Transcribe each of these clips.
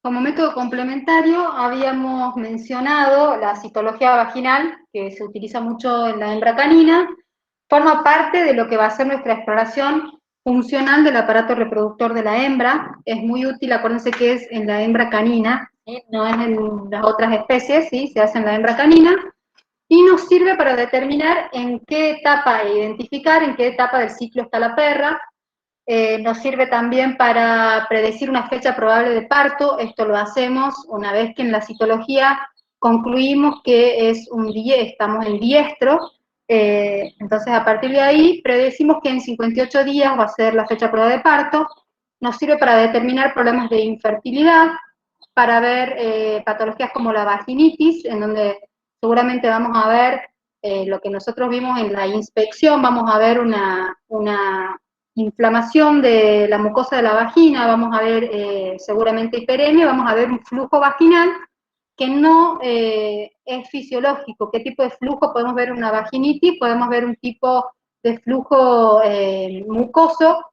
Como método complementario habíamos mencionado la citología vaginal, que se utiliza mucho en la hembra canina, forma parte de lo que va a ser nuestra exploración funcional del aparato reproductor de la hembra. Es muy útil, acuérdense que es en la hembra canina, ¿sí? No es en las otras especies, ¿sí? Se hace en la hembra canina, y nos sirve para determinar en qué etapa, identificar en qué etapa del ciclo está la perra. Nos sirve también para predecir una fecha probable de parto. Esto lo hacemos una vez que en la citología concluimos que estamos en diestro. Entonces, a partir de ahí, predecimos que en 58 días va a ser la fecha probable de parto. Nos sirve para determinar problemas de infertilidad, para ver patologías como la vaginitis, en donde seguramente vamos a ver lo que nosotros vimos en la inspección. Vamos a ver una inflamación de la mucosa de la vagina, vamos a ver seguramente hiperemia, vamos a ver un flujo vaginal que no es fisiológico. ¿Qué tipo de flujo? Podemos ver una vaginitis, podemos ver un tipo de flujo mucoso,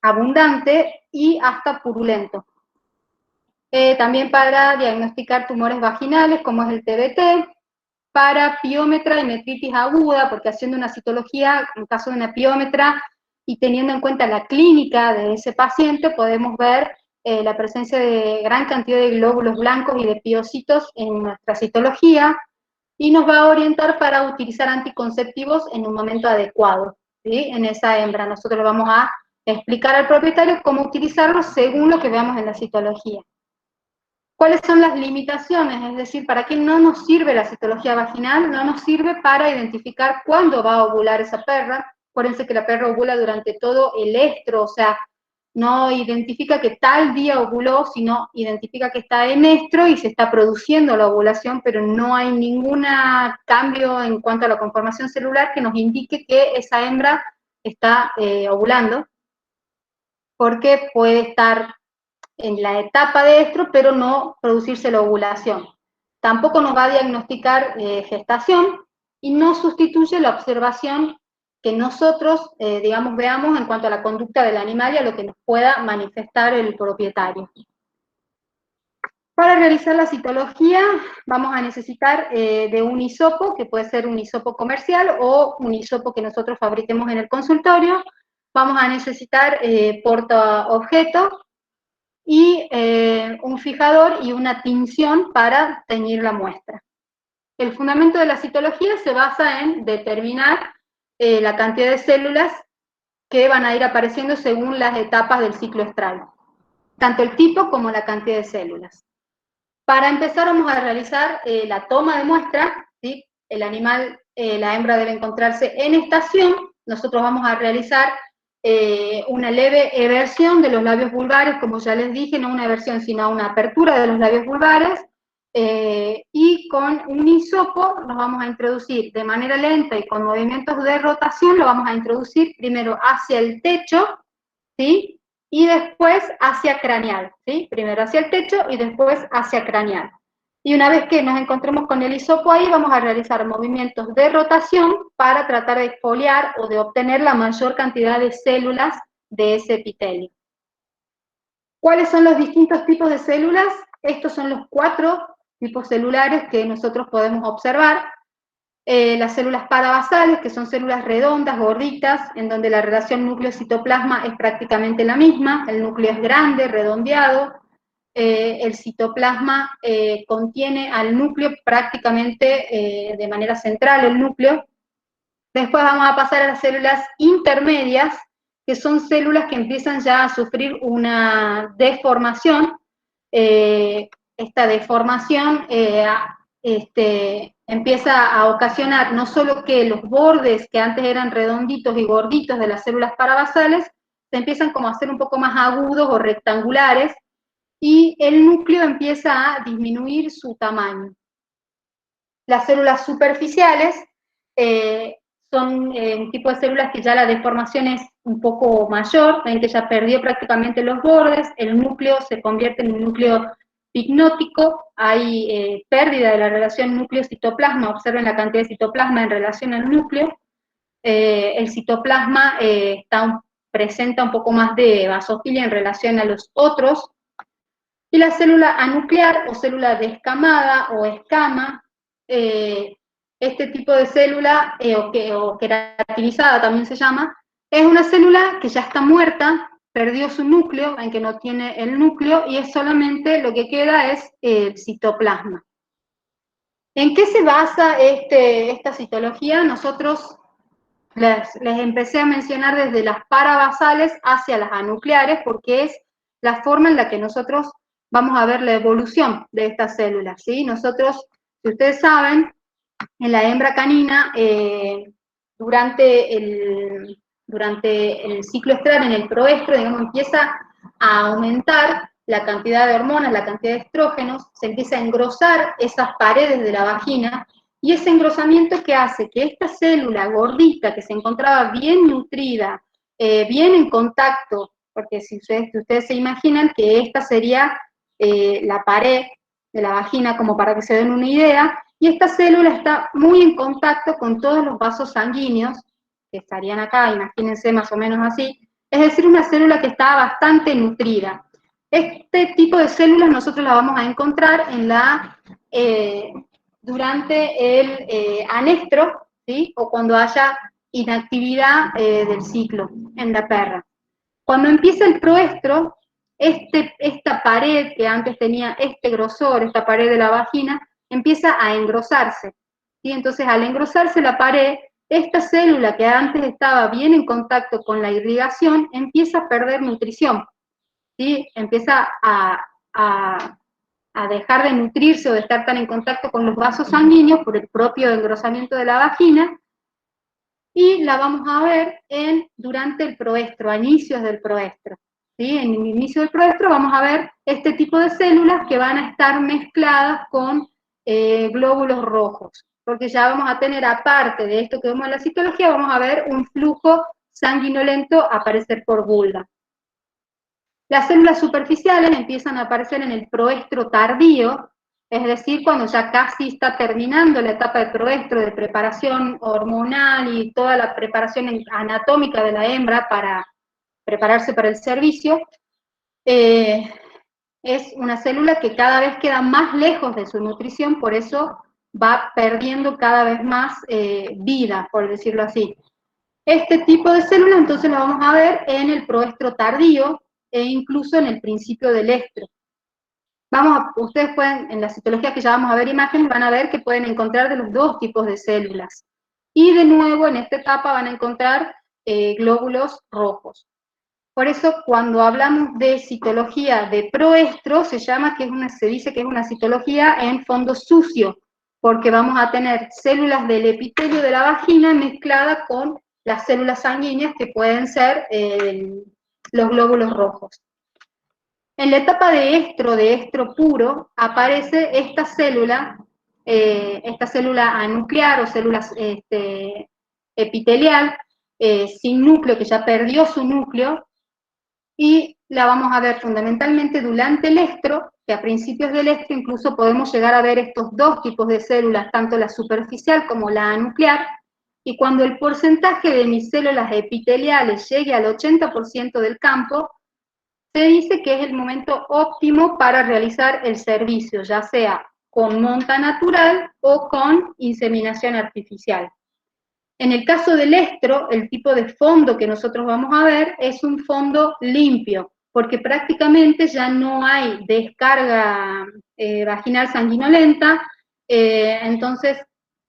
abundante y hasta purulento. También para diagnosticar tumores vaginales, como es el TBT, para piómetra y metritis aguda, porque haciendo una citología, en caso de una piómetra, y teniendo en cuenta la clínica de ese paciente, podemos ver la presencia de gran cantidad de glóbulos blancos y de piocitos en nuestra citología, y nos va a orientar para utilizar anticonceptivos en un momento adecuado, ¿sí? En esa hembra. Nosotros vamos a explicar al propietario cómo utilizarlos según lo que veamos en la citología. ¿Cuáles son las limitaciones? Es decir, ¿para qué no nos sirve la citología vaginal? No nos sirve para identificar cuándo va a ovular esa perra. Acuérdense que la perra ovula durante todo el estro, o sea, no identifica que tal día ovuló, sino identifica que está en estro y se está produciendo la ovulación, pero no hay ningún cambio en cuanto a la conformación celular que nos indique que esa hembra está ovulando, porque puede estar en la etapa de estro, pero no producirse la ovulación. Tampoco nos va a diagnosticar gestación y no sustituye la observación que nosotros, digamos, veamos en cuanto a la conducta del animal y a lo que nos pueda manifestar el propietario. Para realizar la citología vamos a necesitar de un hisopo, que puede ser un hisopo comercial o un hisopo que nosotros fabriquemos en el consultorio. Vamos a necesitar portaobjeto, y un fijador y una tinción para teñir la muestra. El fundamento de la citología se basa en determinar la cantidad de células que van a ir apareciendo según las etapas del ciclo estral, tanto el tipo como la cantidad de células. Para empezar vamos a realizar la toma de muestra, ¿sí? El animal, la hembra debe encontrarse en estación. Nosotros vamos a realizar una leve eversión de los labios vulvares, como ya les dije, no una eversión, sino una apertura de los labios vulvares, y con un hisopo nos vamos a introducir de manera lenta y con movimientos de rotación, lo vamos a introducir primero hacia el techo, ¿sí? Y después hacia craneal, ¿sí? Primero hacia el techo y después hacia craneal. Y una vez que nos encontremos con el hisopo ahí, vamos a realizar movimientos de rotación para tratar de exfoliar o de obtener la mayor cantidad de células de ese epitelio. ¿Cuáles son los distintos tipos de células? Estos son los 4 tipos celulares que nosotros podemos observar. Las células parabasales, que son células redondas, gorditas, en donde la relación núcleo-citoplasma es prácticamente la misma. El núcleo es grande, redondeado. El citoplasma contiene al núcleo prácticamente de manera central, el núcleo. Después vamos a pasar a las células intermedias, que son células que empiezan ya a sufrir una deformación. Esta deformación empieza a ocasionar no solo que los bordes que antes eran redonditos y gorditos de las células parabasales, se empiezan como a hacer un poco más agudos o rectangulares, y el núcleo empieza a disminuir su tamaño. Las células superficiales son un tipo de células que ya la deformación es un poco mayor, ven que ya perdió prácticamente los bordes, el núcleo se convierte en un núcleo pignótico, hay pérdida de la relación núcleo-citoplasma, observen la cantidad de citoplasma en relación al núcleo. El citoplasma presenta un poco más de basofilia en relación a los otros. Y la célula anuclear o célula descamada o escama, este tipo de célula, o queratinizada también se llama, es una célula que ya está muerta, perdió su núcleo, en que no tiene el núcleo, y es solamente lo que queda es el citoplasma. ¿En qué se basa esta citología? Nosotros les empecé a mencionar desde las parabasales hacia las anucleares, porque es la forma en la que nosotros vamos a ver la evolución de estas células, ¿sí? Nosotros, si ustedes saben, en la hembra canina, durante el ciclo estral, en el proestro, digamos, empieza a aumentar la cantidad de hormonas, la cantidad de estrógenos, se empieza a engrosar esas paredes de la vagina, y ese engrosamiento que hace que esta célula gordita que se encontraba bien nutrida, bien en contacto, porque si ustedes se imaginan que esta sería la pared de la vagina, como para que se den una idea, y esta célula está muy en contacto con todos los vasos sanguíneos, que estarían acá, imagínense más o menos así, es decir, una célula que está bastante nutrida. Este tipo de células nosotros las vamos a encontrar durante el anestro, ¿sí? O cuando haya inactividad del ciclo en la perra. Cuando empieza el proestro, esta pared que antes tenía este grosor, esta pared de la vagina, empieza a engrosarse, ¿sí? Entonces, al engrosarse la pared, esta célula que antes estaba bien en contacto con la irrigación, empieza a perder nutrición, ¿sí? Empieza a dejar de nutrirse o de estar tan en contacto con los vasos sanguíneos por el propio engrosamiento de la vagina, y la vamos a ver durante el proestro, a inicios del proestro. ¿Sí? En el inicio del proestro vamos a ver este tipo de células que van a estar mezcladas con glóbulos rojos, porque ya vamos a tener, aparte de esto que vemos en la citología, vamos a ver un flujo sanguinolento aparecer por vulva. Las células superficiales empiezan a aparecer en el proestro tardío, es decir, cuando ya casi está terminando la etapa de proestro, de preparación hormonal y toda la preparación anatómica de la hembra para prepararse para el servicio. Es una célula que cada vez queda más lejos de su nutrición, por eso va perdiendo cada vez más vida, por decirlo así. Este tipo de célula entonces la vamos a ver en el proestro tardío e incluso en el principio del estro. Ustedes pueden, en la citología que ya vamos a ver imágenes, van a ver que pueden encontrar de los dos tipos de células. Y de nuevo, en esta etapa van a encontrar glóbulos rojos. Por eso, cuando hablamos de citología de proestro, se dice que es una citología en fondo sucio, porque vamos a tener células del epitelio de la vagina mezcladas con las células sanguíneas que pueden ser los glóbulos rojos. En la etapa de estro puro, aparece esta célula anuclear o célula epitelial, sin núcleo, que ya perdió su núcleo, y la vamos a ver fundamentalmente durante el estro, que a principios del estro incluso podemos llegar a ver estos dos tipos de células, tanto la superficial como la anuclear, y cuando el porcentaje de mis células epiteliales llegue al 80% del campo, se dice que es el momento óptimo para realizar el servicio, ya sea con monta natural o con inseminación artificial. En el caso del estro, el tipo de fondo que nosotros vamos a ver es un fondo limpio, porque prácticamente ya no hay descarga vaginal sanguinolenta, entonces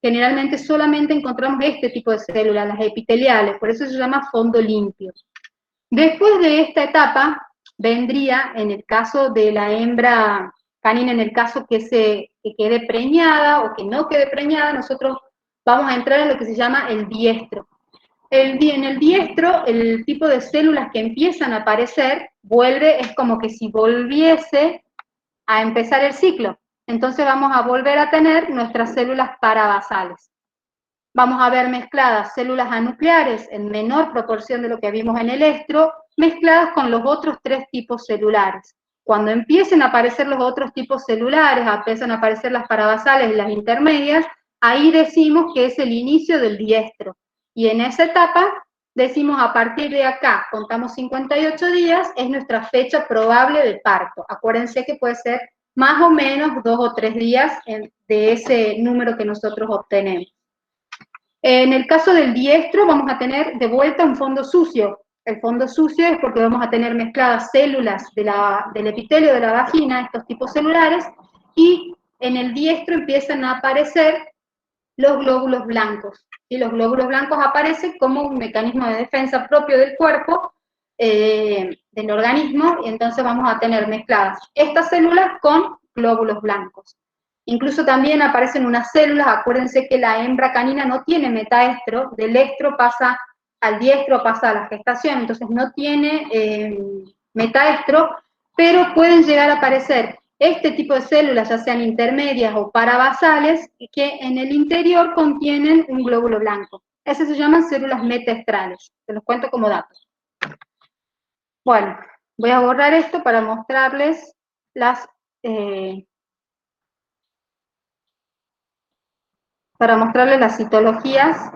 generalmente solamente encontramos este tipo de células, las epiteliales, por eso se llama fondo limpio. Después de esta etapa, vendría, en el caso de la hembra canina, en el caso que quede preñada o que no quede preñada, nosotros vamos a entrar en lo que se llama el diestro. En el diestro, el tipo de células que empiezan a aparecer es como que si volviese a empezar el ciclo. Entonces vamos a volver a tener nuestras células parabasales. Vamos a ver mezcladas células anucleares en menor proporción de lo que vimos en el estro, mezcladas con los otros tres tipos celulares. Cuando empiecen a aparecer los otros tipos celulares, empiezan a aparecer las parabasales y las intermedias, ahí decimos que es el inicio del diestro. Y en esa etapa decimos a partir de acá, contamos 58 días, es nuestra fecha probable de parto. Acuérdense que puede ser más o menos 2 o 3 días de ese número que nosotros obtenemos. En el caso del diestro vamos a tener de vuelta un fondo sucio. El fondo sucio es porque vamos a tener mezcladas células del epitelio de la vagina, estos tipos celulares, y en el diestro empiezan a aparecer los glóbulos blancos. Y los glóbulos blancos aparecen como un mecanismo de defensa propio del cuerpo, del organismo, y entonces vamos a tener mezcladas estas células con glóbulos blancos. Incluso también aparecen unas células, acuérdense que la hembra canina no tiene metaestro, del estro pasa al diestro, pasa a la gestación, entonces no tiene metaestro, pero pueden llegar a aparecer este tipo de células, ya sean intermedias o parabasales, que en el interior contienen un glóbulo blanco. Esas se llaman células metaestrales, se los cuento como datos. Bueno, voy a borrar esto para mostrarles las... las citologías.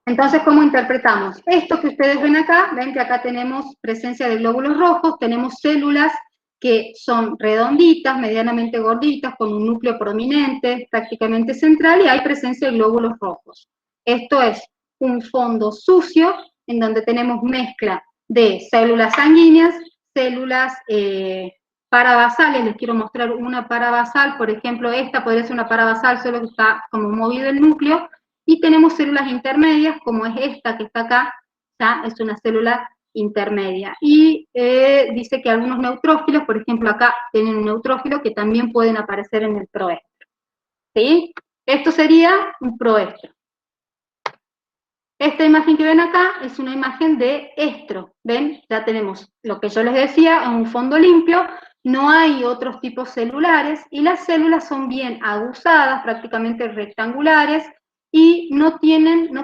Entonces, ¿cómo interpretamos? Esto que ustedes ven acá, ven que acá tenemos presencia de glóbulos rojos, tenemos células que son redonditas, medianamente gorditas, con un núcleo prominente, prácticamente central, y hay presencia de glóbulos rojos. Esto es un fondo sucio, en donde tenemos mezcla de células sanguíneas, células parabasales. Les quiero mostrar una parabasal, por ejemplo, esta podría ser una parabasal, solo que está como movido el núcleo, y tenemos células intermedias, como es esta que está acá, ya es una célula intermedia. Y dice que algunos neutrófilos, por ejemplo acá tienen un neutrófilo que también pueden aparecer en el proestro. ¿Sí? Esto sería un proestro. Esta imagen que ven acá es una imagen de estro. ¿Ven? Ya tenemos lo que yo les decía, un fondo limpio, no hay otros tipos celulares, y las células son bien aguzadas, prácticamente rectangulares, y no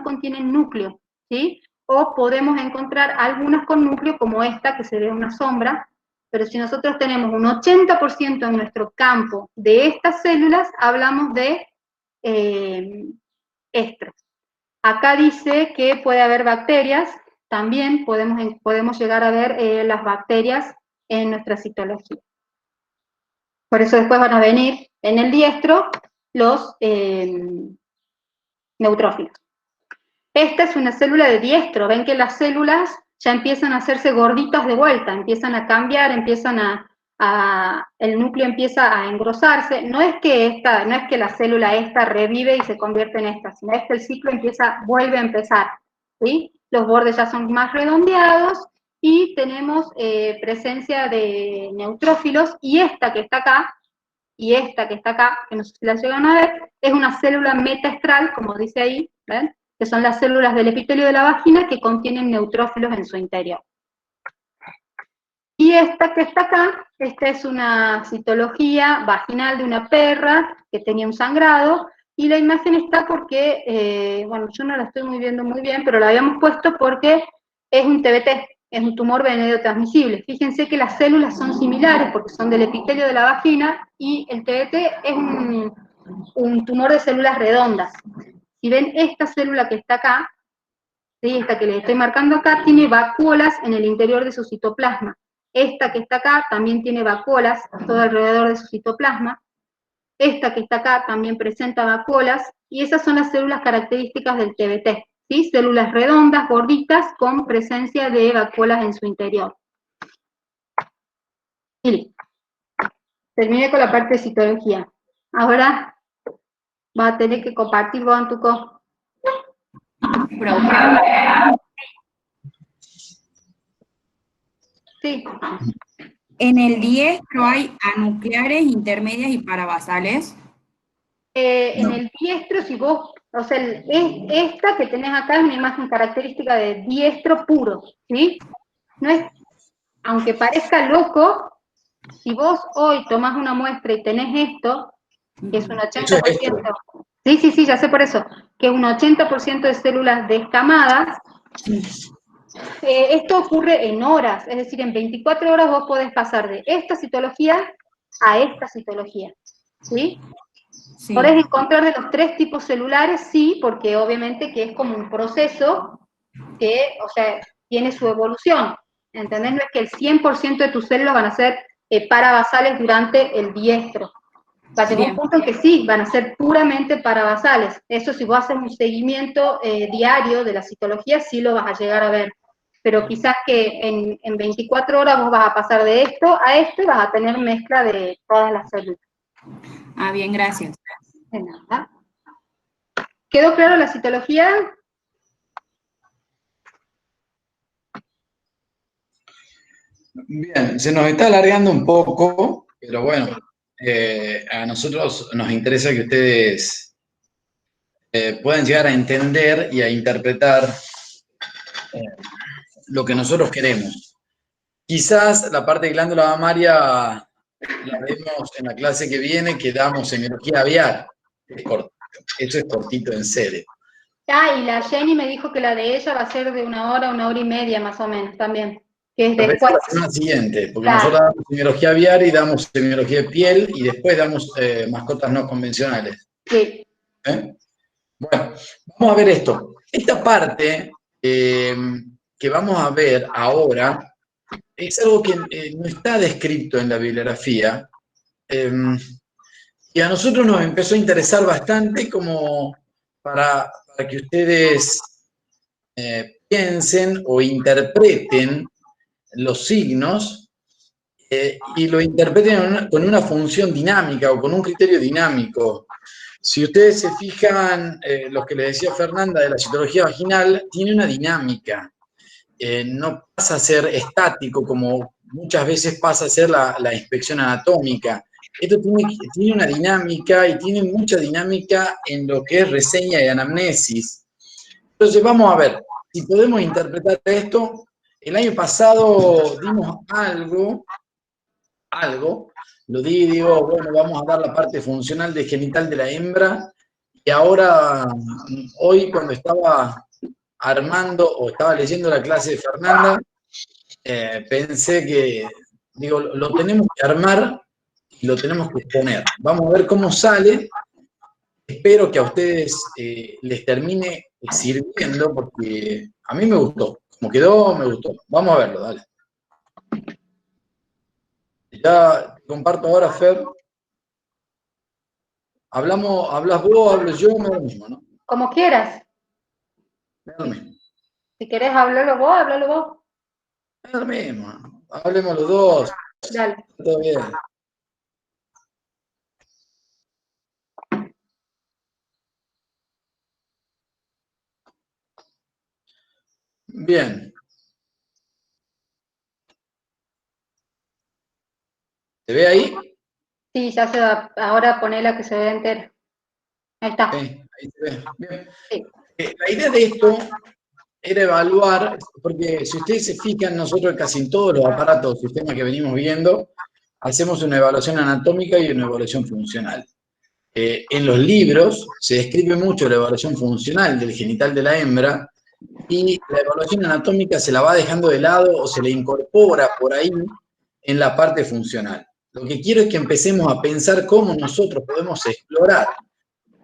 contienen núcleo, ¿sí? O podemos encontrar algunas con núcleo, como esta, que se ve una sombra, pero si nosotros tenemos un 80% en nuestro campo de estas células, hablamos de estros. Acá dice que puede haber bacterias, también podemos llegar a ver las bacterias en nuestra citología. Por eso después van a venir en el diestro los neutrófilos. Esta es una célula de diestro, ven que las células ya empiezan a hacerse gorditas de vuelta, empiezan a cambiar, el núcleo empieza a engrosarse. No es que la célula esta revive y se convierte en esta, sino es que el ciclo vuelve a empezar, ¿sí? Los bordes ya son más redondeados y tenemos presencia de neutrófilos, y esta que está acá, y esta que está acá, que no sé si la llegan a ver, es una célula metaestral, como dice ahí, ¿ven? Que son las células del epitelio de la vagina que contienen neutrófilos en su interior. Y esta que está acá, esta es una citología vaginal de una perra que tenía un sangrado, y la imagen está porque, bueno, yo no la estoy viendo muy bien, pero la habíamos puesto porque es un TBT, es un tumor venérea transmisible. Fíjense que las células son similares porque son del epitelio de la vagina, y el TBT es un tumor de células redondas. Si ven esta célula que está acá, ¿sí? Esta que les estoy marcando acá, tiene vacuolas en el interior de su citoplasma. Esta que está acá también tiene vacuolas todo alrededor de su citoplasma. Esta que está acá también presenta vacuolas, y esas son las células características del TBT, ¿sí? Células redondas, gorditas, con presencia de vacuolas en su interior. Y listo. Terminé con la parte de citología. Ahora vas a tener que compartir vos en tu Sí. En el diestro hay anucleares, intermedias y parabasales. En el diestro, si vos, o sea, esta que tenés acá es una imagen característica de diestro puro, ¿sí? No es, aunque parezca loco, si vos hoy tomás una muestra y tenés esto, que es un 80%, sí, ya sé por eso, que es un 80% de células descamadas, esto ocurre en horas, es decir, en 24 horas vos podés pasar de esta citología a esta citología, ¿sí? Sí, Podés encontrar de los 3 tipos celulares, sí, porque obviamente que es como un proceso que, o sea, tiene su evolución, ¿entendés? No es que el 100% de tus células van a ser parabasales durante el diestro. Va a llegar un bien, punto en que sí, van a ser puramente parabasales. Eso si vos haces un seguimiento diario de la citología, sí lo vas a llegar a ver. Pero quizás que en 24 horas vos vas a pasar de esto a esto y vas a tener mezcla de todas las células. bien, gracias. De nada. ¿Quedó claro la citología? Bien, se nos está alargando un poco, pero bueno, a nosotros nos interesa que ustedes puedan llegar a entender y a interpretar lo que nosotros queremos. Quizás la parte de glándula mamaria la vemos en la clase que viene, que damos semiología aviar. Esto es cortito en serio. Ah, y la Jenny me dijo que la de ella va a ser de 1 hora y media más o menos también, que es Pero esa después. es la semana siguiente, porque Claro. nosotros damos semiología aviar y damos semiología de piel y después damos mascotas no convencionales. Sí. Bueno, vamos a ver esto. Esta parte que vamos a ver ahora es algo que no está descrito en la bibliografía y a nosotros nos empezó a interesar bastante como para que ustedes piensen o interpreten los signos y lo interpreten con una función dinámica o con un criterio dinámico. Si ustedes se fijan, lo que le decía Fernanda de la citología vaginal, tiene una dinámica. No pasa a ser estático como muchas veces pasa a ser la inspección anatómica. Esto tiene una dinámica y tiene mucha dinámica en lo que es reseña y anamnesis. Entonces vamos a ver si podemos interpretar esto. El año pasado dimos algo, lo digo, bueno, vamos a dar la parte funcional de genital de la hembra, y ahora, hoy cuando estaba armando o estaba leyendo la clase de Fernanda, pensé que, digo, lo tenemos que armar y lo tenemos que exponer. Vamos a ver cómo sale. Espero que a ustedes les termine sirviendo, porque a mí me gustó. Como quedó, me gustó. Vamos a verlo, dale. Ya te comparto ahora, Fer. ¿Hablas vos, hablo yo? Me da lo mismo, ¿no? Como quieras. Me da lo mismo. Si querés hablarlo vos, háblalo vos. Me da lo mismo. Hablemos los dos. Dale. Todo bien. Bien. ¿Se ve ahí? Sí, ya se va. Ahora ponela que se vea entera. Ahí está. Sí, ahí se ve. Bien. Sí. La idea de esto era evaluar, porque si ustedes se fijan, nosotros casi en todos los aparatos, sistemas que venimos viendo, hacemos una evaluación anatómica y una evaluación funcional. En los libros se describe mucho la evaluación funcional del genital de la hembra, y la evaluación anatómica se la va dejando de lado o se le incorpora por ahí en la parte funcional. Lo que quiero es que empecemos a pensar cómo nosotros podemos explorar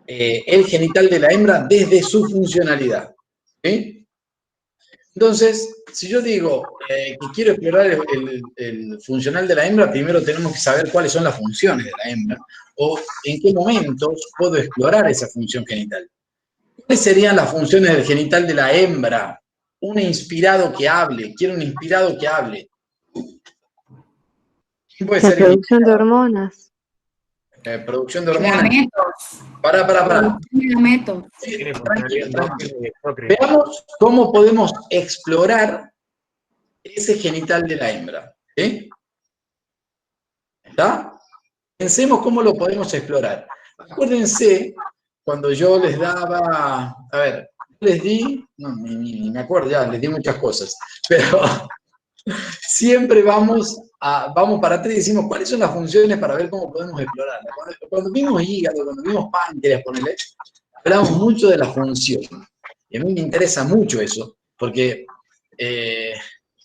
el genital de la hembra desde su funcionalidad. ¿Sí? Entonces, si yo digo que quiero explorar el funcional de la hembra, primero tenemos que saber cuáles son las funciones de la hembra o en qué momentos puedo explorar esa función genital. ¿Cuáles serían las funciones del genital de la hembra? Un inspirado que hable. Quiero un inspirado que hable. ¿Quién puede La ser producción de hormonas. producción de hormonas? Gametos. Pará. Gametos. Tranquilo. Veamos cómo podemos explorar ese genital de la hembra. ¿Sí? ¿Está? Pensemos cómo lo podemos explorar. Acuérdense, cuando yo les daba, a ver, les di, no, ni me acuerdo ya, les di muchas cosas, pero siempre vamos para atrás y decimos cuáles son las funciones para ver cómo podemos explorarla. Cuando vimos hígado, cuando vimos páncreas, ponele, hablamos mucho de la función. Y a mí me interesa mucho eso, porque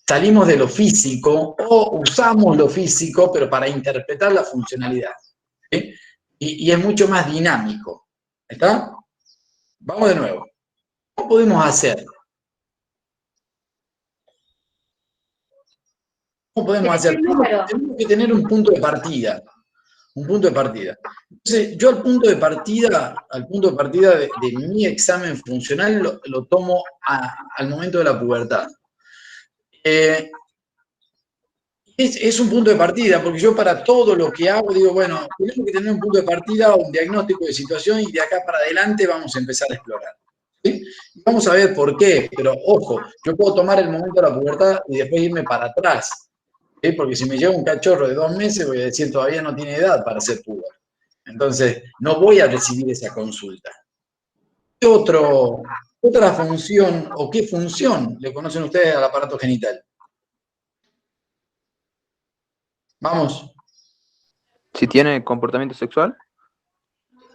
salimos de lo físico o usamos lo físico, pero para interpretar la funcionalidad. ¿Sí? y es mucho más dinámico. ¿Está? Vamos de nuevo. ¿Cómo podemos hacer? ¿Cómo podemos hacer? Tenemos que tener un punto de partida. Un punto de partida. Entonces, yo al punto de partida de mi examen funcional lo tomo al momento de la pubertad. Es un punto de partida, porque yo para todo lo que hago digo, bueno, tenemos que tener un punto de partida, un diagnóstico de situación, y de acá para adelante vamos a empezar a explorar. ¿Sí? Vamos a ver por qué, pero ojo, yo puedo tomar el momento de la pubertad y después irme para atrás. ¿Sí? Porque si me llega un cachorro de 2 meses, voy a decir, todavía no tiene edad para ser puber. Entonces, no voy a recibir esa consulta. ¿Qué otra función o qué función le conocen ustedes al aparato genital? Vamos. Si tiene comportamiento sexual.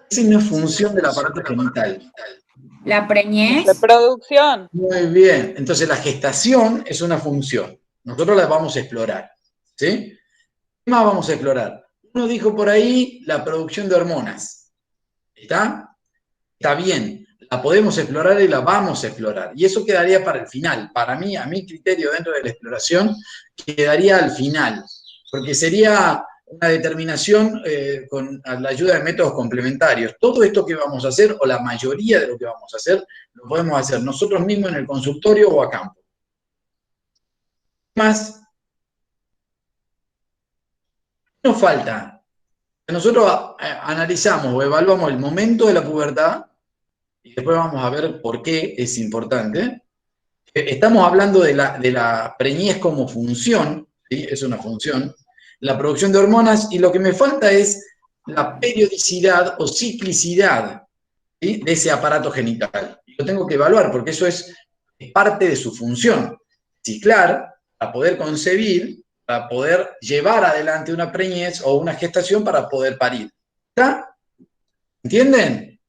Esa no es función del aparato genital. La preñez. La producción. Muy bien. Entonces, la gestación es una función. Nosotros la vamos a explorar. ¿Sí? ¿Qué más vamos a explorar? Uno dijo por ahí la producción de hormonas. ¿Está? Está bien. La podemos explorar y la vamos a explorar. Y eso quedaría para el final. Para mí, a mi criterio dentro de la exploración, quedaría al final. Porque sería una determinación con la ayuda de métodos complementarios. Todo esto que vamos a hacer, o la mayoría de lo que vamos a hacer, lo podemos hacer nosotros mismos en el consultorio o a campo. Más, nos falta. Nosotros analizamos o evaluamos el momento de la pubertad, y después vamos a ver por qué es importante. Estamos hablando de la preñez como función, ¿sí? Es una función. La producción de hormonas, y lo que me falta es la periodicidad o ciclicidad, ¿sí? De ese aparato genital. Lo tengo que evaluar porque eso es parte de su función. Ciclar para poder concebir, para poder llevar adelante una preñez o una gestación para poder parir. ¿Está? ¿Entienden?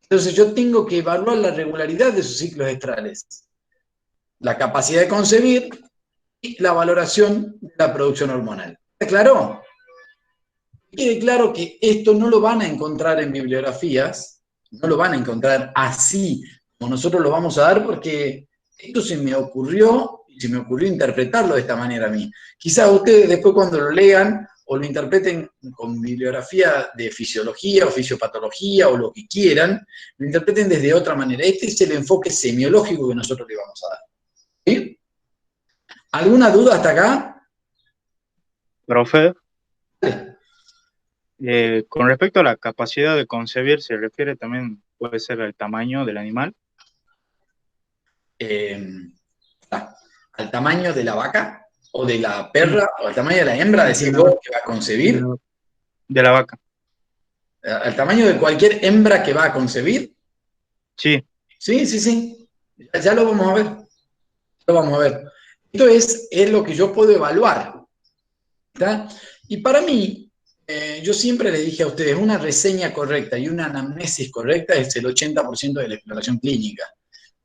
Entonces yo tengo que evaluar la regularidad de sus ciclos estrales, la capacidad de concebir y la valoración de la producción hormonal. ¿Está claro? Quede claro que esto no lo van a encontrar en bibliografías, no lo van a encontrar así como nosotros lo vamos a dar, porque esto se me ocurrió interpretarlo de esta manera a mí. Quizás ustedes después cuando lo lean o lo interpreten con bibliografía de fisiología o fisiopatología o lo que quieran, lo interpreten desde otra manera. Este es el enfoque semiológico que nosotros le vamos a dar. ¿Sí? ¿Alguna duda hasta acá? Profe, con respecto a la capacidad de concebir, ¿se refiere también, puede ser, al tamaño del animal? ¿Al tamaño de la vaca? ¿O de la perra? ¿O al tamaño de la hembra? ¿Decís vos que va a concebir? De la vaca. ¿Al tamaño de cualquier hembra que va a concebir? Sí. Sí. Ya lo vamos a ver. Lo vamos a ver. Esto es lo que yo puedo evaluar. ¿Está? Y para mí, yo siempre les dije a ustedes, una reseña correcta y una anamnesis correcta es el 80% de la exploración clínica.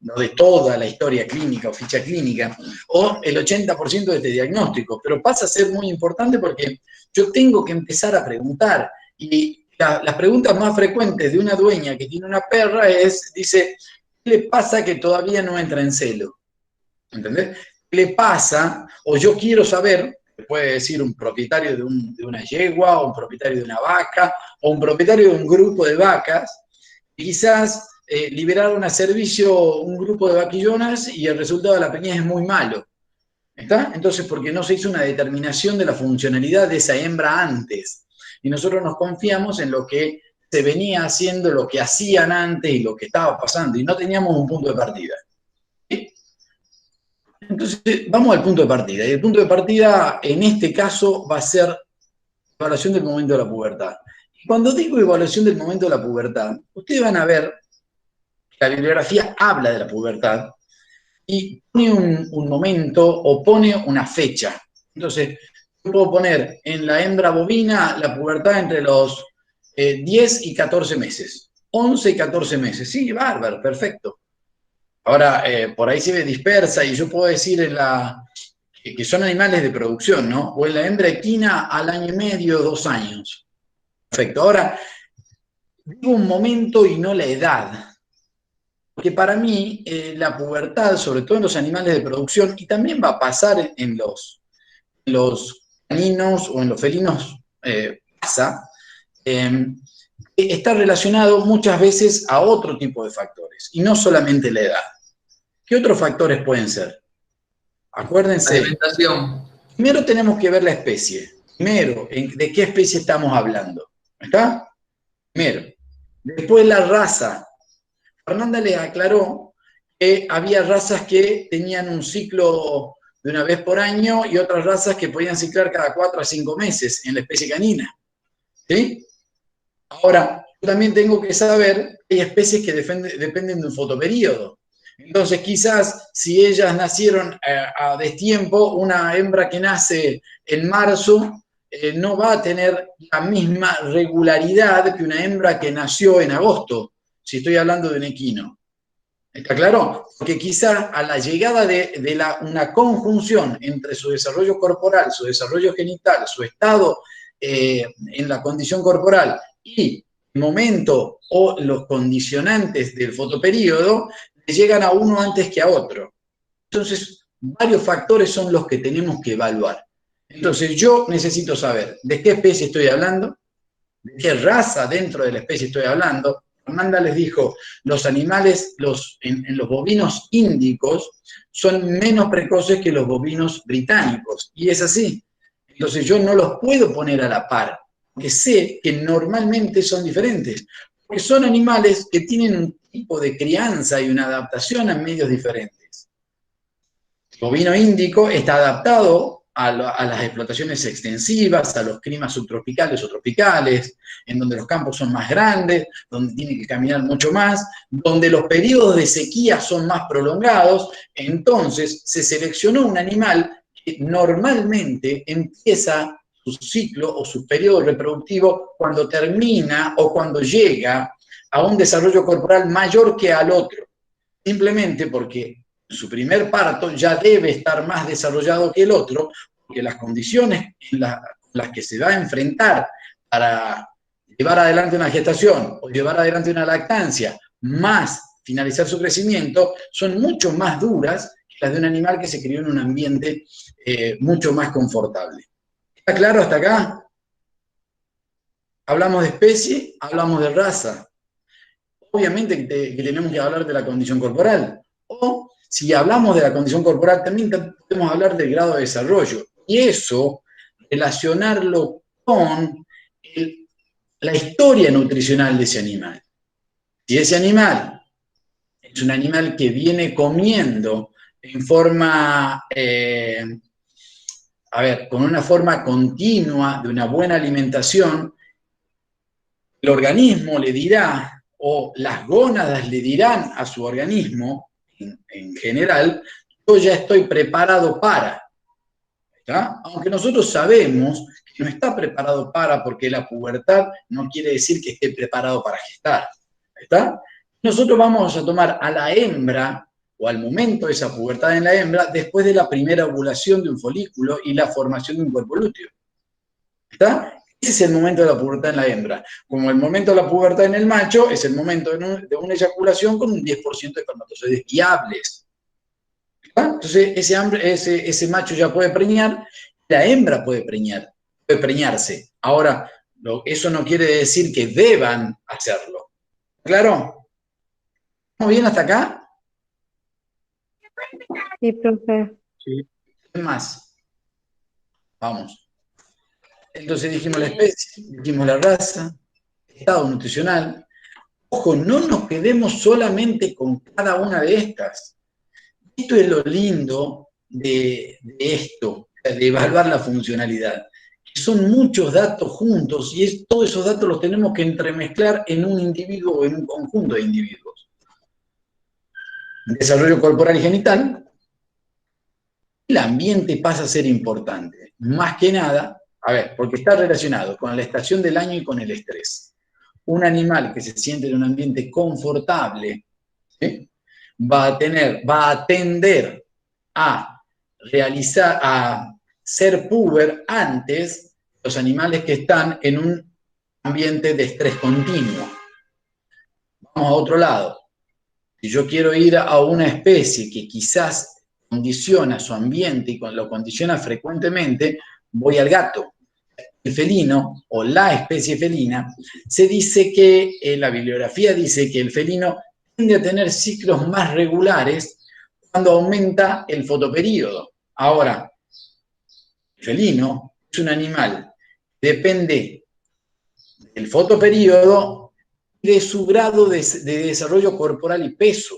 No de toda la historia clínica o ficha clínica, o el 80% de este diagnóstico, pero pasa a ser muy importante porque yo tengo que empezar a preguntar, y las preguntas más frecuentes de una dueña que tiene una perra dice, ¿qué le pasa que todavía no entra en celo? ¿Entendés? ¿Qué le pasa? O yo quiero saber, puede decir un propietario de una yegua, o un propietario de una vaca, o un propietario de un grupo de vacas, y quizás liberaron a servicio un grupo de vaquillonas y el resultado de la preñez es muy malo. ¿Está? Entonces, porque no se hizo una determinación de la funcionalidad de esa hembra antes. Y nosotros nos confiamos en lo que se venía haciendo, lo que hacían antes y lo que estaba pasando, y no teníamos un punto de partida. ¿Sí? Entonces, vamos al punto de partida. Y el punto de partida, en este caso, va a ser evaluación del momento de la pubertad. Y cuando digo evaluación del momento de la pubertad, ustedes van a ver la bibliografía habla de la pubertad y pone un momento o pone una fecha. Entonces, yo puedo poner en la hembra bovina la pubertad entre los 10 y 14 meses. 11 y 14 meses. Sí, bárbaro, perfecto. Ahora, por ahí se ve dispersa y yo puedo decir que son animales de producción, ¿no? O en la hembra equina al año y medio, 2 años. Perfecto. Ahora, digo un momento y no la edad. Porque para mí la pubertad, sobre todo en los animales de producción, y también va a pasar en los caninos o en los felinos, pasa, está relacionado muchas veces a otro tipo de factores, y no solamente la edad. ¿Qué otros factores pueden ser? Acuérdense. Alimentación. Primero tenemos que ver la especie. Primero, ¿de qué especie estamos hablando? ¿Está? Primero. Después la raza. Fernanda les aclaró que había razas que tenían un ciclo de una vez por año y otras razas que podían ciclar cada 4 a 5 meses en la especie canina. ¿Sí? Ahora, yo también tengo que saber que hay especies que dependen de un fotoperíodo. Entonces, quizás si ellas nacieron a destiempo, una hembra que nace en marzo no va a tener la misma regularidad que una hembra que nació en agosto, si estoy hablando de un equino. ¿Está claro? Porque quizás a la llegada de una conjunción entre su desarrollo corporal, su desarrollo genital, su estado en la condición corporal y el momento o los condicionantes del fotoperíodo, le llegan a uno antes que a otro. Entonces, varios factores son los que tenemos que evaluar. Entonces, yo necesito saber de qué especie estoy hablando, de qué raza dentro de la especie estoy hablando. Fernanda les dijo, los animales en los bovinos índicos son menos precoces que los bovinos británicos, y es así. Entonces yo no los puedo poner a la par, porque sé que normalmente son diferentes, porque son animales que tienen un tipo de crianza y una adaptación a medios diferentes. El bovino índico está adaptado a las explotaciones extensivas, a los climas subtropicales o tropicales, en donde los campos son más grandes, donde tiene que caminar mucho más, donde los periodos de sequía son más prolongados. Entonces se seleccionó un animal que normalmente empieza su ciclo o su periodo reproductivo cuando termina o cuando llega a un desarrollo corporal mayor que al otro, simplemente porque su primer parto ya debe estar más desarrollado que el otro, porque las condiciones en las que se va a enfrentar para llevar adelante una gestación o llevar adelante una lactancia, más finalizar su crecimiento, son mucho más duras que las de un animal que se crió en un ambiente mucho más confortable. ¿Está claro hasta acá? Hablamos de especie, hablamos de raza. Obviamente que tenemos que hablar de la condición corporal. O si hablamos de la condición corporal, también podemos hablar del grado de desarrollo. Y eso, relacionarlo con la historia nutricional de ese animal. Si ese animal es un animal que viene comiendo en forma, con una forma continua de una buena alimentación, el organismo le dirá, o las gónadas le dirán a su organismo, en general, yo ya estoy preparado para. ¿Está? Aunque nosotros sabemos que no está preparado para, porque la pubertad no quiere decir que esté preparado para gestar. ¿Está? Nosotros vamos a tomar a la hembra, o al momento de esa pubertad en la hembra, después de la primera ovulación de un folículo y la formación de un cuerpo lúteo. ¿Está? Ese es el momento de la pubertad en la hembra. Como el momento de la pubertad en el macho, es el momento de una eyaculación con un 10% de espermatozoides viables. ¿Ah? Entonces, ese macho ya puede preñar, la hembra puede preñarse. Ahora, eso no quiere decir que deban hacerlo. ¿Claro? ¿Estamos bien hasta acá? Sí, profe. Sí. ¿Qué más? Vamos. Entonces dijimos la especie, dijimos la raza, estado nutricional. Ojo, no nos quedemos solamente con cada una de estas. Esto es lo lindo de esto, de evaluar la funcionalidad. Que son muchos datos juntos y todos esos datos los tenemos que entremezclar en un individuo o en un conjunto de individuos. Desarrollo corporal y genital. El ambiente pasa a ser importante. Más que nada, porque está relacionado con la estación del año y con el estrés. Un animal que se siente en un ambiente confortable, ¿sí?, va a tender a ser puber antes los animales que están en un ambiente de estrés continuo. Vamos a otro lado. Si yo quiero ir a una especie que quizás condiciona su ambiente y lo condiciona frecuentemente, voy al gato. El felino o la especie felina, se dice que, la bibliografía dice que el felino tiende a tener ciclos más regulares cuando aumenta el fotoperíodo. Ahora, el felino es un animal, depende del fotoperíodo y de su grado de desarrollo corporal y peso.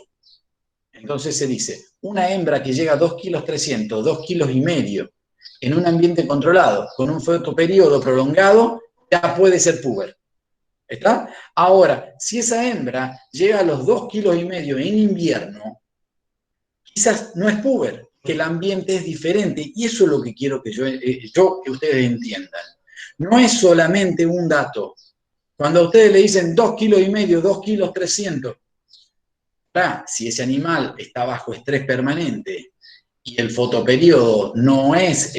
Entonces se dice, una hembra que llega a 2,3 kg, 2,5 kg, en un ambiente controlado, con un fotoperíodo prolongado, ya puede ser puber. ¿Está? Ahora, si esa hembra llega a los 2,5 kg en invierno, quizás no es puber, que el ambiente es diferente, y eso es lo que quiero que que ustedes entiendan. No es solamente un dato. Cuando a ustedes le dicen 2,5 kg, 2,3 kg, si ese animal está bajo estrés permanente y el fotoperíodo no es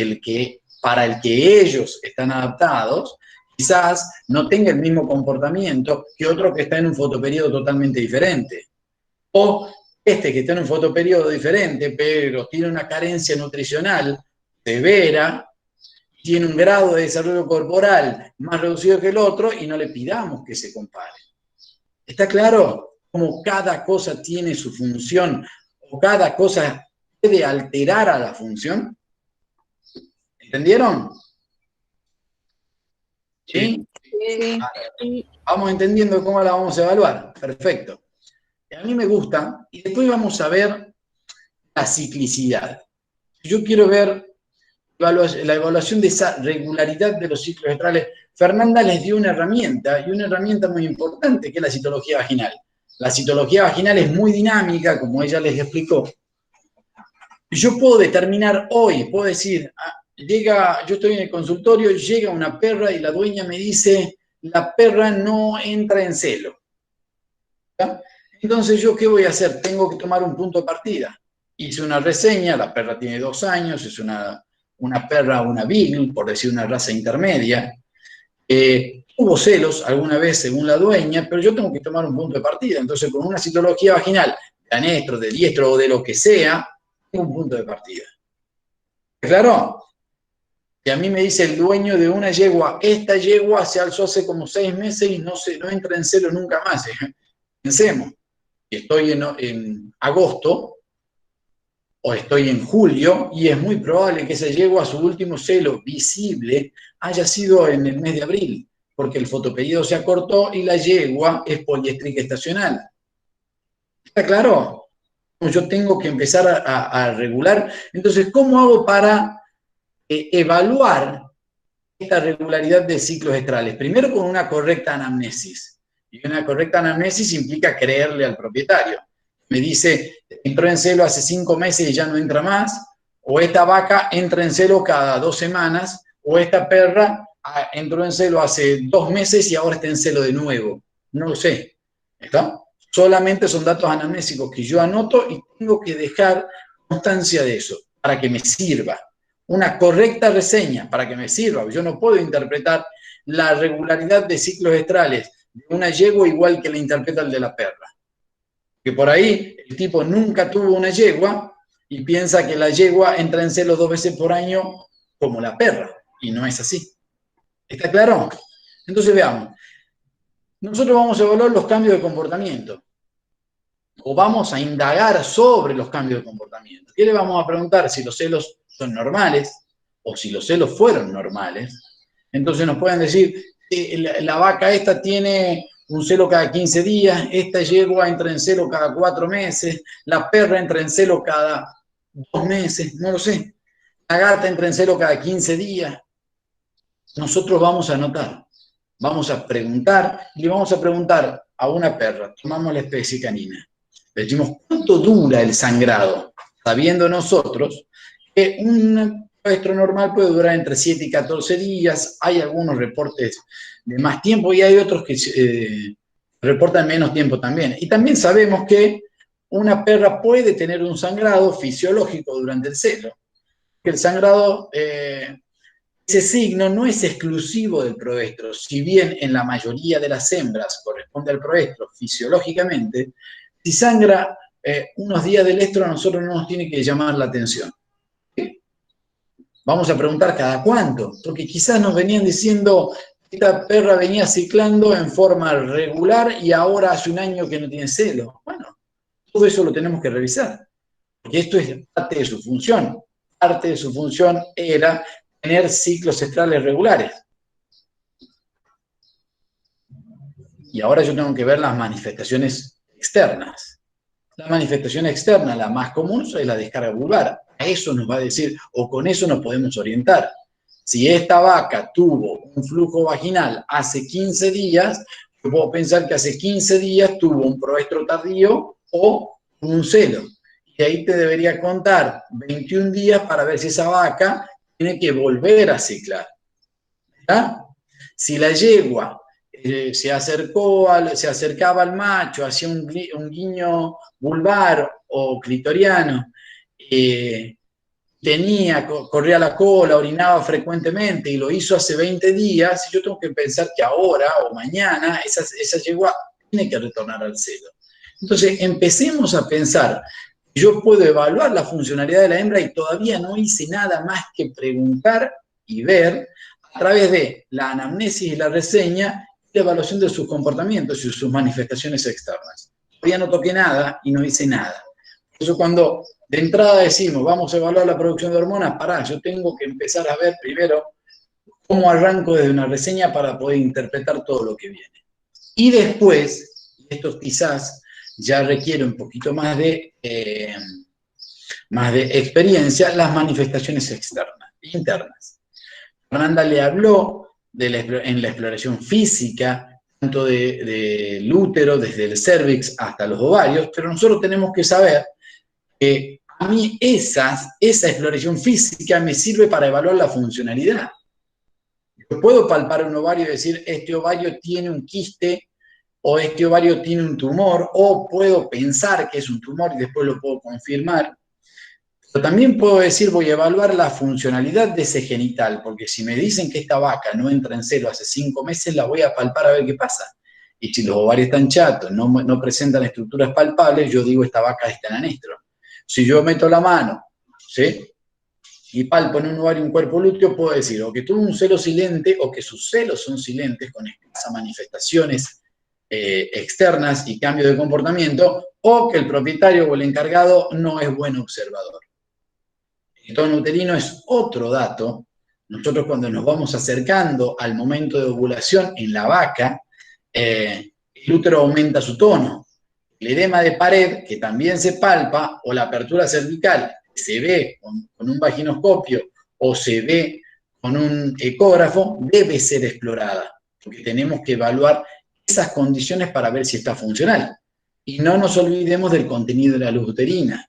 para el que ellos están adaptados, quizás no tenga el mismo comportamiento que otro que está en un fotoperíodo totalmente diferente. O que está en un fotoperíodo diferente, pero tiene una carencia nutricional severa, tiene un grado de desarrollo corporal más reducido que el otro, y no le pidamos que se compare. ¿Está claro? Como cada cosa tiene su función, o cada cosa puede alterar a la función. ¿Entendieron? ¿Sí? Sí. Vamos entendiendo cómo la vamos a evaluar. Perfecto. A mí me gusta, y después vamos a ver la ciclicidad. Yo quiero ver la evaluación de esa regularidad de los ciclos estrales. Fernanda les dio una herramienta, y una herramienta muy importante, que es la citología vaginal. La citología vaginal es muy dinámica, como ella les explicó. Yo puedo determinar hoy, puedo decir, yo estoy en el consultorio, llega una perra y la dueña me dice, la perra no entra en celo. ¿Está? Entonces, ¿yo qué voy a hacer? Tengo que tomar un punto de partida. Hice una reseña, la perra tiene 2 años, es una perra, una beagle, por decir una raza intermedia. Hubo celos alguna vez según la dueña, pero yo tengo que tomar un punto de partida. Entonces, con una citología vaginal, de anestro, de diestro o de lo que sea, tengo un punto de partida. ¿Claro? Y a mí me dice el dueño de una yegua, esta yegua se alzó hace como 6 meses y no entra en celo nunca más. Pensemos, estoy en agosto, o estoy en julio, y es muy probable que esa yegua, su último celo visible, haya sido en el mes de abril, porque el fotoperíodo se acortó y la yegua es poliéstrica estacional. ¿Está claro? Yo tengo que empezar a regular. Entonces, ¿cómo hago para evaluar esta regularidad de ciclos estrales? Primero, con una correcta anamnesis. Y una correcta anamnesis implica creerle al propietario. Me dice, entró en celo hace 5 meses y ya no entra más, o esta vaca entra en celo cada 2 semanas, o esta perra entró en celo hace 2 meses y ahora está en celo de nuevo. No lo sé. ¿Está? Solamente son datos anamnésicos que yo anoto y tengo que dejar constancia de eso para que me sirva. Una correcta reseña para que me sirva. Yo no puedo interpretar la regularidad de ciclos estrales de una yegua igual que la interpreta el de la perra. Que por ahí el tipo nunca tuvo una yegua y piensa que la yegua entra en celo 2 veces por año como la perra, y no es así. ¿Está claro? Entonces veamos. Nosotros vamos a evaluar los cambios de comportamiento, o vamos a indagar sobre los cambios de comportamiento. ¿Qué le vamos a preguntar? Si los celos son normales, o si los celos fueron normales. Entonces nos pueden decir, la vaca esta tiene un celo cada 15 días, esta yegua entra en celo cada 4 meses, la perra entra en celo cada 2 meses, no lo sé. La gata entra en celo cada 15 días. Nosotros vamos a anotar, vamos a preguntar, y le vamos a preguntar a una perra, tomamos la especie canina, le decimos, ¿cuánto dura el sangrado? Sabiendo nosotros que un secuestro normal puede durar entre 7 y 14 días, hay algunos reportes de más tiempo y hay otros que reportan menos tiempo también. Y también sabemos que una perra puede tener un sangrado fisiológico durante el celo, que el sangrado Ese signo no es exclusivo del proestro, si bien en la mayoría de las hembras corresponde al proestro fisiológicamente, si sangra unos días del estro a nosotros no nos tiene que llamar la atención. Vamos a preguntar cada cuánto, porque quizás nos venían diciendo esta perra venía ciclando en forma regular y ahora hace un año que no tiene celo. Bueno, todo eso lo tenemos que revisar, porque esto es parte de su función. Parte de su función era tener ciclos estrales regulares. Y ahora yo tengo que ver las manifestaciones externas. La manifestación externa, la más común, es la descarga vulvar. A eso nos va a decir, o con eso nos podemos orientar. Si esta vaca tuvo un flujo vaginal hace 15 días, yo puedo pensar que hace 15 días tuvo un proestro tardío o un celo. Y ahí te debería contar 21 días para ver si esa vaca tiene que volver a ciclar. ¿Verdad? Si la yegua se acercaba al macho, hacía un guiño vulvar o clitoriano, corría la cola, orinaba frecuentemente y lo hizo hace 20 días, yo tengo que pensar que ahora o mañana esa yegua tiene que retornar al celo. Entonces, empecemos a pensar, yo puedo evaluar la funcionalidad de la hembra y todavía no hice nada más que preguntar y ver a través de la anamnesis y la reseña, la evaluación de sus comportamientos y sus manifestaciones externas. Todavía no toqué nada y no hice nada. Por eso cuando de entrada decimos, vamos a evaluar la producción de hormonas, yo tengo que empezar a ver primero cómo arranco desde una reseña para poder interpretar todo lo que viene. Y después, y esto quizás ya requiere un poquito más de experiencia, las manifestaciones internas. Fernanda le habló en la exploración física, tanto del útero, desde el cérvix hasta los ovarios, pero nosotros tenemos que saber que a mí esa exploración física me sirve para evaluar la funcionalidad. Yo puedo palpar un ovario y decir, este ovario tiene un quiste, o este ovario tiene un tumor, o puedo pensar que es un tumor y después lo puedo confirmar. Pero también puedo decir, voy a evaluar la funcionalidad de ese genital, porque si me dicen que esta vaca no entra en celo hace 5 meses, la voy a palpar a ver qué pasa. Y si los ovarios están chatos, no presentan estructuras palpables, yo digo, esta vaca está en anestro. Si yo meto la mano, ¿sí?, y palpo en un ovario un cuerpo lúteo, puedo decir o que tuvo un celo silente o que sus celos son silentes con escasas manifestaciones externas y cambio de comportamiento, o que el propietario o el encargado no es buen observador. El tono uterino es otro dato. Nosotros cuando nos vamos acercando al momento de ovulación en la vaca, el útero aumenta su tono. El edema de pared, que también se palpa, o la apertura cervical, que se ve con un vaginoscopio o se ve con un ecógrafo, debe ser explorada, porque tenemos que evaluar esas condiciones para ver si está funcional. Y no nos olvidemos del contenido de la luz uterina,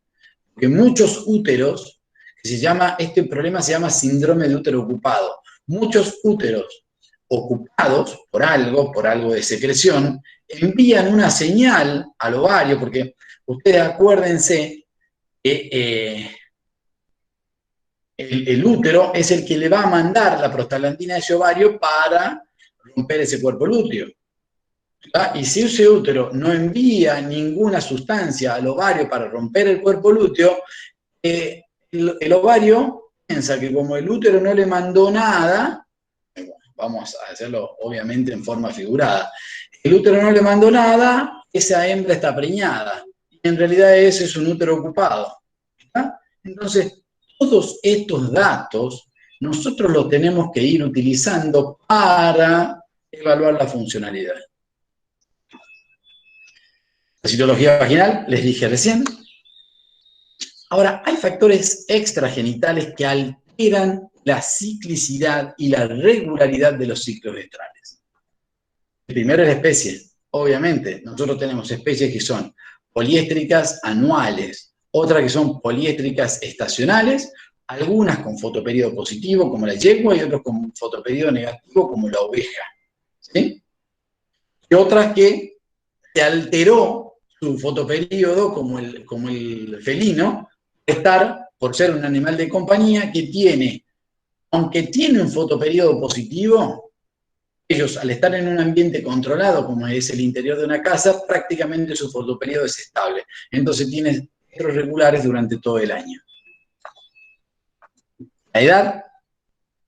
porque muchos úteros, este problema se llama síndrome de útero ocupado. Muchos úteros ocupados por algo de secreción, envían una señal al ovario, porque ustedes acuérdense que el útero es el que le va a mandar la prostaglandina a ese ovario para romper ese cuerpo lúteo. ¿Verdad? Y si ese útero no envía ninguna sustancia al ovario para romper el cuerpo lúteo, el ovario piensa que como el útero no le mandó nada, vamos a hacerlo obviamente en forma figurada, el útero no le mandó nada, esa hembra está preñada, y en realidad ese es un útero ocupado. ¿Verdad? Entonces, todos estos datos nosotros los tenemos que ir utilizando para evaluar la funcionalidad. La citología vaginal, les dije recién. Ahora, hay factores extragenitales que alteran la ciclicidad y la regularidad de los ciclos estrales. El primero es la especie. Obviamente, nosotros tenemos especies que son poliéstricas anuales, otras que son poliéstricas estacionales, algunas con fotoperíodo positivo, como la yegua, y otras con fotoperíodo negativo, como la oveja. ¿Sí? Y otras que se alteró su fotoperíodo, como el felino, por ser un animal de compañía que tiene aunque tiene un fotoperiodo positivo, ellos, al estar en un ambiente controlado, como es el interior de una casa, prácticamente su fotoperiodo es estable. Entonces tiene ciclos regulares durante todo el año. La edad,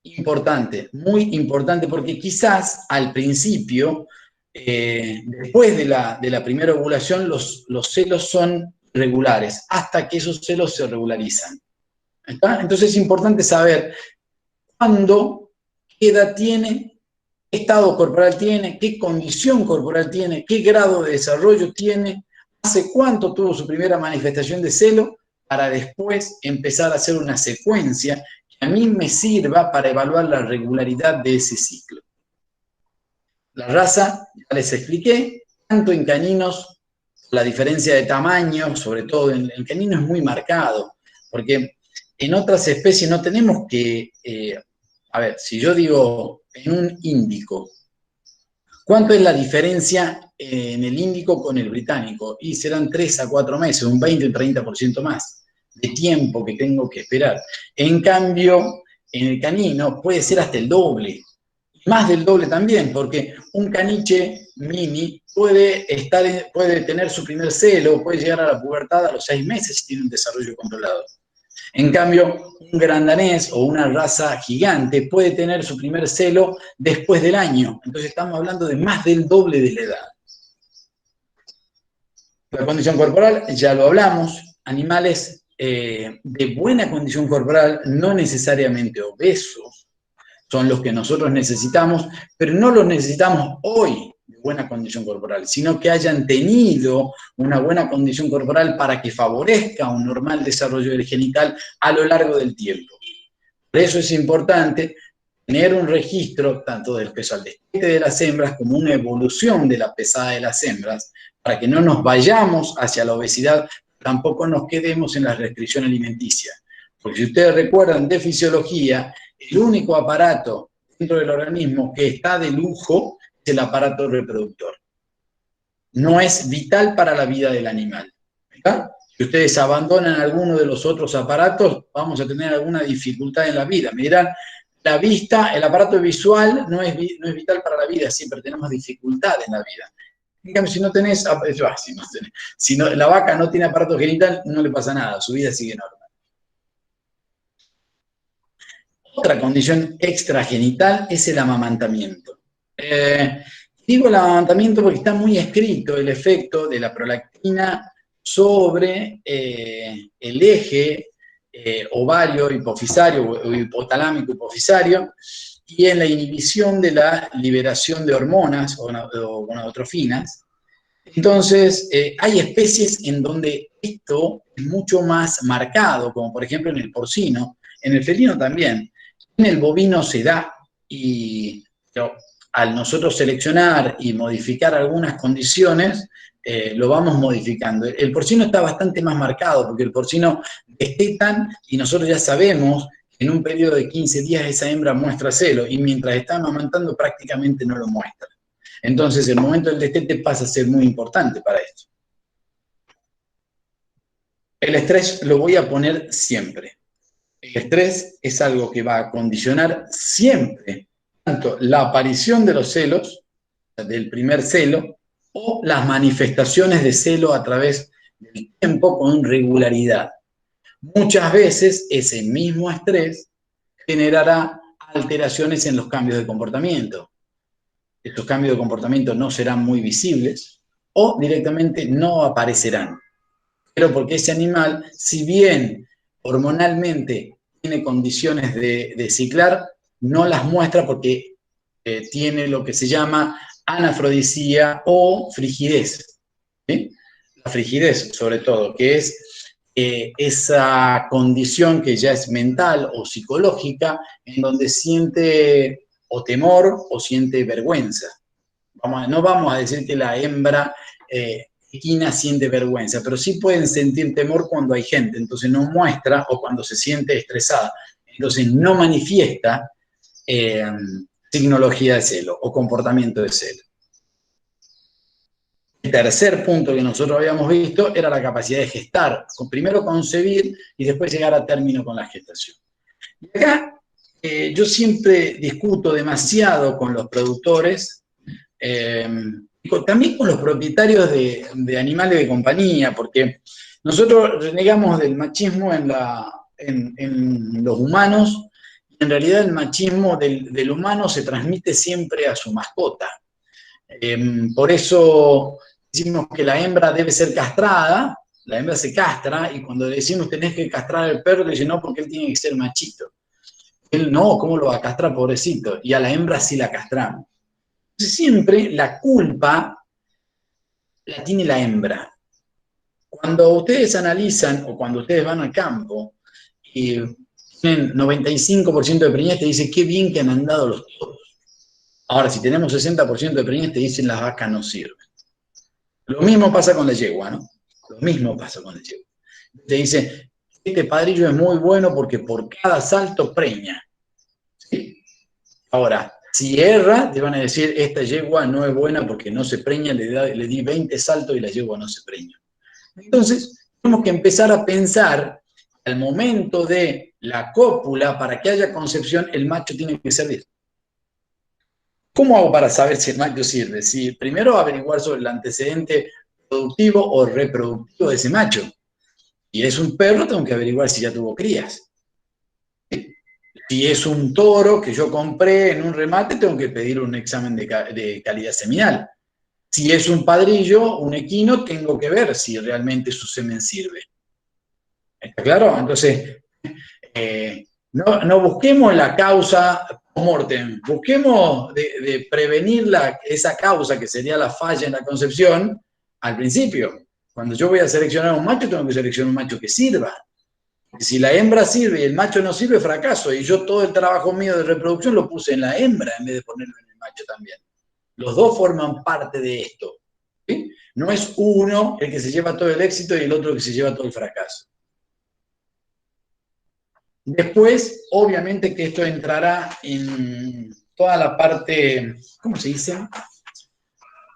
importante, muy importante, porque quizás al principio, después de la primera ovulación, los celos son regulares, hasta que esos celos se regularizan. ¿Está? Entonces es importante saber cuándo, qué edad tiene, qué estado corporal tiene, qué condición corporal tiene, qué grado de desarrollo tiene, hace cuánto tuvo su primera manifestación de celo, para después empezar a hacer una secuencia que a mí me sirva para evaluar la regularidad de ese ciclo. La raza, ya les expliqué, tanto en caninos, la diferencia de tamaño, sobre todo en el canino es muy marcado, porque en otras especies no tenemos que, a ver, si yo digo en un índico, ¿cuánto es la diferencia en el índico con el británico? Y serán 3 a 4 meses, un 20 o 30% más de tiempo que tengo que esperar. En cambio, en el canino puede ser hasta el doble, más del doble también, porque un caniche mini puede tener su primer celo, puede llegar a la pubertad a los 6 meses si tiene un desarrollo controlado. En cambio, un gran danés o una raza gigante puede tener su primer celo después del año. Entonces estamos hablando de más del doble de la edad. La condición corporal, ya lo hablamos, animales de buena condición corporal, no necesariamente obesos, son los que nosotros necesitamos, pero no los necesitamos hoy de buena condición corporal, sino que hayan tenido una buena condición corporal para que favorezca un normal desarrollo del genital a lo largo del tiempo. Por eso es importante tener un registro tanto del peso al destete de las hembras como una evolución de la pesada de las hembras, para que no nos vayamos hacia la obesidad, tampoco nos quedemos en la restricción alimenticia. Porque si ustedes recuerdan de fisiología, el único aparato dentro del organismo que está de lujo es el aparato reproductor. No es vital para la vida del animal. ¿Está? Si ustedes abandonan alguno de los otros aparatos, vamos a tener alguna dificultad en la vida. Me dirán, la vista, el aparato visual no es vital para la vida, siempre tenemos dificultad en la vida. En cambio, si la vaca no tiene aparato genital, no le pasa nada, su vida sigue normal. Otra condición extragenital es el amamantamiento. Digo el amamantamiento porque está muy escrito el efecto de la prolactina sobre el eje ovario hipofisario o hipotalámico hipofisario y en la inhibición de la liberación de hormonas o gonadotrofinas. Entonces, hay especies en donde esto es mucho más marcado, como por ejemplo en el porcino, en el felino también. En el bovino se da, pero al nosotros seleccionar y modificar algunas condiciones, lo vamos modificando. El porcino está bastante más marcado, porque el porcino destetan y nosotros ya sabemos que en un periodo de 15 días esa hembra muestra celo, y mientras está amamantando prácticamente no lo muestra. Entonces el momento del destete pasa a ser muy importante para esto. El estrés lo voy a poner siempre. El estrés es algo que va a condicionar siempre tanto la aparición de los celos, del primer celo, o las manifestaciones de celo a través del tiempo con regularidad. Muchas veces ese mismo estrés generará alteraciones en los cambios de comportamiento. Estos cambios de comportamiento no serán muy visibles o directamente no aparecerán. Pero porque ese animal, si bien hormonalmente tiene condiciones de ciclar, no las muestra porque tiene lo que se llama anafrodisía o frigidez. ¿Sí? La frigidez, sobre todo, que es esa condición que ya es mental o psicológica, en donde siente o temor o siente vergüenza. No vamos a decir que la hembra equina siente vergüenza, pero sí pueden sentir temor cuando hay gente, entonces no muestra, o cuando se siente estresada, entonces no manifiesta signología de celo o comportamiento de celo. El tercer punto que nosotros habíamos visto era la capacidad de gestar, primero concebir y después llegar a término con la gestación. Y acá yo siempre discuto demasiado con los productores, también con los propietarios de animales de compañía, porque nosotros renegamos del machismo en los humanos. En realidad el machismo del humano se transmite siempre a su mascota. Por eso decimos que la hembra debe ser castrada, la hembra se castra, y cuando le decimos tenés que castrar al perro, le dicen no, porque él tiene que ser machito. Él no, ¿cómo lo va a castrar, pobrecito? Y a la hembra sí la castramos. Entonces siempre la culpa la tiene la hembra. Cuando ustedes analizan, o cuando ustedes van al campo, y tienen 95% de preñez, te dicen qué bien que han andado los toros. Ahora, si tenemos 60% de preñez, te dicen las vacas no sirven. Lo mismo pasa con la yegua, ¿no? Lo mismo pasa con la yegua. Te dice, este padrillo es muy bueno porque por cada salto preña. ¿Sí? Ahora, si erra, te van a decir, esta yegua no es buena porque no se preña, le di 20 saltos y la yegua no se preña. Entonces, tenemos que empezar a pensar, al momento de la cópula, para que haya concepción, el macho tiene que servir. ¿Cómo hago para saber si el macho sirve? Si primero averiguar sobre el antecedente productivo o reproductivo de ese macho. Si es un perro, tengo que averiguar si ya tuvo crías. Si es un toro que yo compré en un remate, tengo que pedir un examen de calidad seminal. Si es un padrillo, un equino, tengo que ver si realmente su semen sirve. ¿Está claro? Entonces, no busquemos la causa post-mortem, busquemos de prevenir esa causa que sería la falla en la concepción al principio. Cuando yo voy a seleccionar un macho, tengo que seleccionar un macho que sirva. Si la hembra sirve y el macho no sirve, fracaso. Y yo todo el trabajo mío de reproducción lo puse en la hembra en vez de ponerlo en el macho también. Los dos forman parte de esto. ¿Sí? No es uno el que se lleva todo el éxito y el otro el que se lleva todo el fracaso. Después, obviamente que esto entrará en toda la parte, ¿cómo se dice?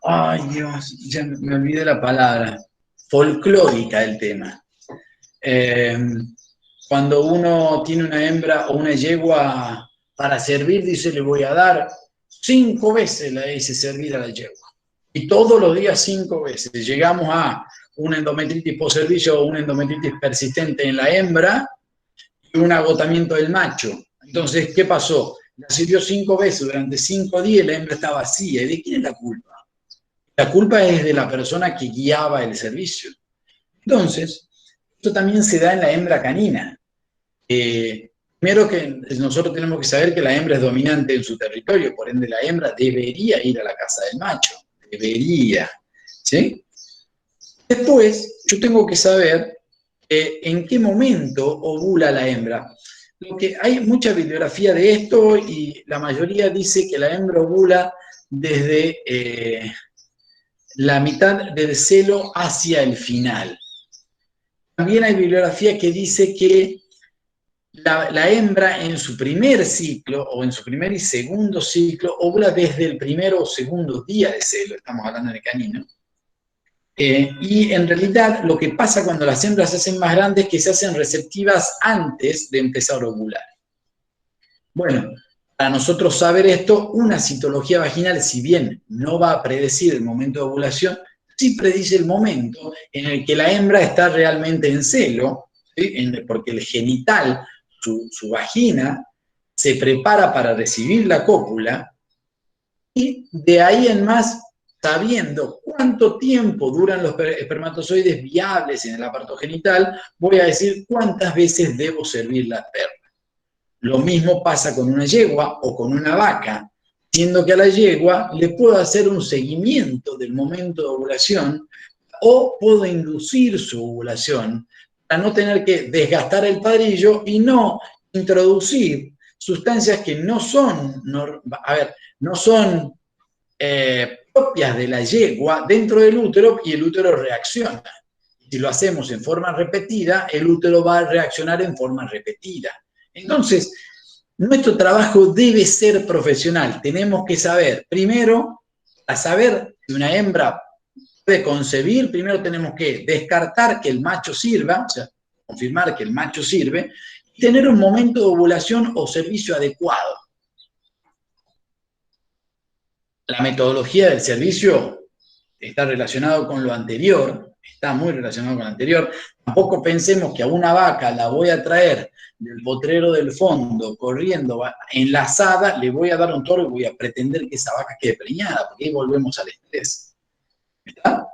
Ay, Dios, ya me olvidé la palabra. Folclórica del tema. Cuando uno tiene una hembra o una yegua para servir, dice, le voy a dar 5 veces, la hice servir a la yegua. Y todos los días 5 veces. Llegamos a una endometritis postservicio o una endometritis persistente en la hembra y un agotamiento del macho. Entonces, ¿qué pasó? La sirvió 5 veces durante 5 días y la hembra está vacía. ¿Y de quién es la culpa? La culpa es de la persona que guiaba el servicio. Entonces, esto también se da en la hembra canina. Primero que nosotros tenemos que saber que la hembra es dominante en su territorio, por ende la hembra debería ir a la casa del macho, debería, ¿sí? Después, yo tengo que saber en qué momento ovula la hembra. Hay mucha bibliografía de esto y la mayoría dice que la hembra ovula desde la mitad del celo hacia el final. También hay bibliografía que dice que la hembra en su primer ciclo, o en su primer y segundo ciclo, ovula desde el primero o segundo día de celo, estamos hablando de canino. Y en realidad lo que pasa cuando las hembras se hacen más grandes es que se hacen receptivas antes de empezar a ovular. Bueno, para nosotros saber esto, una citología vaginal, si bien no va a predecir el momento de ovulación, sí predice el momento en el que la hembra está realmente en celo, ¿sí? Porque el genital, su vagina, se prepara para recibir la cópula, y de ahí en más, sabiendo cuánto tiempo duran los espermatozoides viables en el aparato genital, voy a decir cuántas veces debo servir la perla. Lo mismo pasa con una yegua o con una vaca, siendo que a la yegua le puedo hacer un seguimiento del momento de ovulación o puedo inducir su ovulación para no tener que desgastar el padrillo y no introducir sustancias que no son, propias de la yegua dentro del útero y el útero reacciona. Si lo hacemos en forma repetida, el útero va a reaccionar en forma repetida. Entonces, nuestro trabajo debe ser profesional. Tenemos que saber, primero, a saber si una hembra puede concebir, primero tenemos que descartar que el macho sirva, o sea, confirmar que el macho sirve, y tener un momento de ovulación o servicio adecuado. La metodología del servicio está relacionado con lo anterior, está muy relacionado con lo anterior. Tampoco pensemos que a una vaca la voy a traer del potrero del fondo, corriendo, enlazada, le voy a dar un toro y voy a pretender que esa vaca quede preñada, porque ahí volvemos al estrés. ¿Está?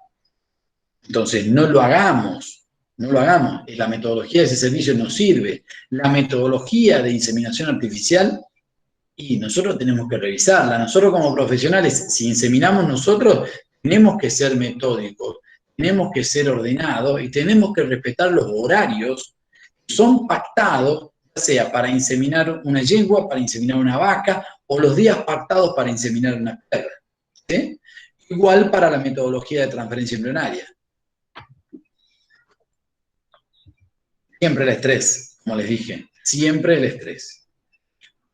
Entonces, no lo hagamos, no lo hagamos. La metodología de ese servicio nos sirve. La metodología de inseminación artificial, y nosotros tenemos que revisarla. Nosotros como profesionales, si inseminamos nosotros, tenemos que ser metódicos, tenemos que ser ordenados y tenemos que respetar los horarios que son pactados, ya sea para inseminar una yegua, para inseminar una vaca, o los días pactados para inseminar una perra. ¿Sí? Igual para la metodología de transferencia embrionaria. Siempre el estrés, como les dije, siempre el estrés.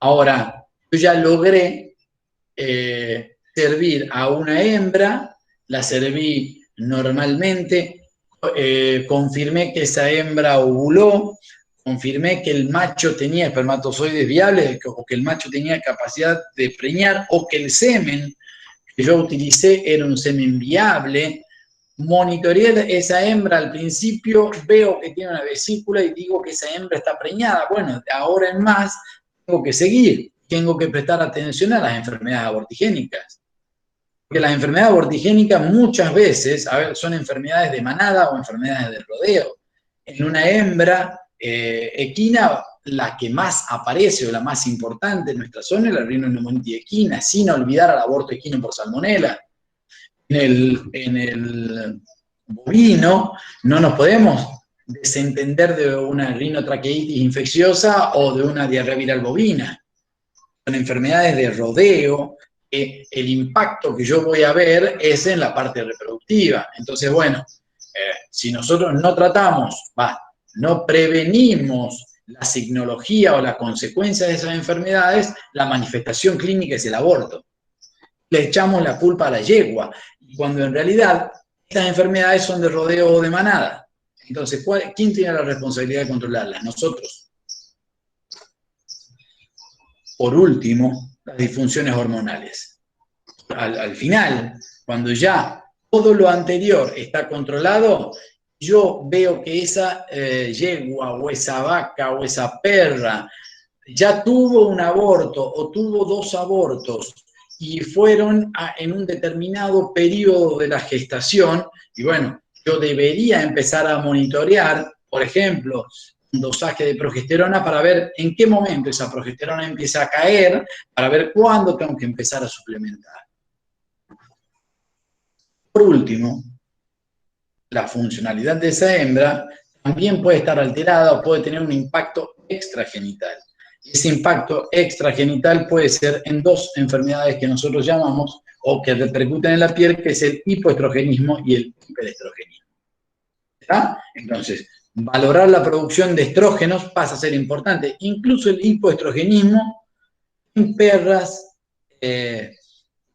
Ahora, yo ya logré servir a una hembra, la serví normalmente, confirmé que esa hembra ovuló, confirmé que el macho tenía espermatozoides viables, o que el macho tenía capacidad de preñar, o que el semen que yo utilicé era un semen viable. Monitoreé esa hembra al principio, veo que tiene una vesícula y digo que esa hembra está preñada. Bueno, de ahora en más tengo que seguir, tengo que prestar atención a las enfermedades abortigénicas. Porque las enfermedades abortigénicas muchas veces, a ver, son enfermedades de manada o enfermedades de rodeo. En una hembra equina, la que más aparece o la más importante en nuestra zona es la rinoneumonitis equina, sin olvidar al aborto equino por salmonela. En el bovino no nos podemos desentender de una rinotraqueitis infecciosa o de una diarrea viral bovina. Son enfermedades de rodeo, el impacto que yo voy a ver es en la parte reproductiva. Entonces, bueno, si nosotros no tratamos, no prevenimos la signología o la consecuencia de esas enfermedades, la manifestación clínica es el aborto. Le echamos la culpa a la yegua, cuando en realidad estas enfermedades son de rodeo o de manada. Entonces, ¿quién tiene la responsabilidad de controlarlas? Nosotros. Por último, las disfunciones hormonales. Al final, cuando ya todo lo anterior está controlado, yo veo que esa yegua o esa vaca o esa perra ya tuvo un aborto o tuvo 2 abortos y fueron en un determinado periodo de la gestación, y bueno, yo debería empezar a monitorear, por ejemplo, un dosaje de progesterona para ver en qué momento esa progesterona empieza a caer, para ver cuándo tengo que empezar a suplementar. Por último, la funcionalidad de esa hembra también puede estar alterada o puede tener un impacto extragenital. Ese impacto extragenital puede ser en 2 enfermedades que nosotros llamamos, o que repercuten en la piel, que es el hipoestrogenismo y el hiperestrogenismo. ¿Está? Entonces, valorar la producción de estrógenos pasa a ser importante. Incluso el hipoestrogenismo en perras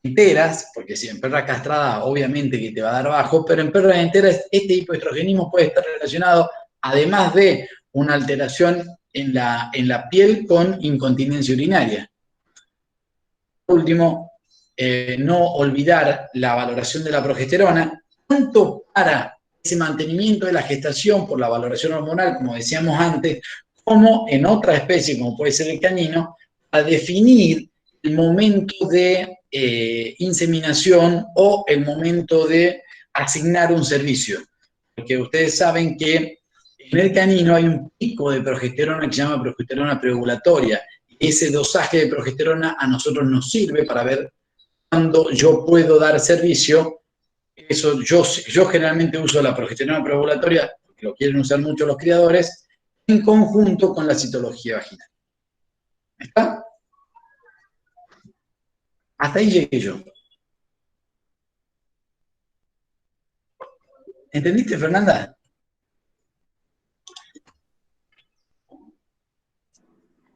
enteras, porque si en perra castrada obviamente que te va a dar bajo, pero en perras enteras este hipoestrogenismo puede estar relacionado, además de una alteración en la piel con incontinencia urinaria. Por último, no olvidar la valoración de la progesterona, tanto para ese mantenimiento de la gestación por la valoración hormonal, como decíamos antes, como en otra especie, como puede ser el canino, a definir el momento de inseminación o el momento de asignar un servicio. Porque ustedes saben que en el canino hay un pico de progesterona que se llama progesterona preovulatoria. Ese dosaje de progesterona a nosotros nos sirve para ver cuándo yo puedo dar servicio. Eso, yo generalmente uso la progesterona preovulatoria, porque lo quieren usar mucho los criadores, en conjunto con la citología vaginal. ¿Está? Hasta ahí llegué yo. ¿Entendiste, Fernanda?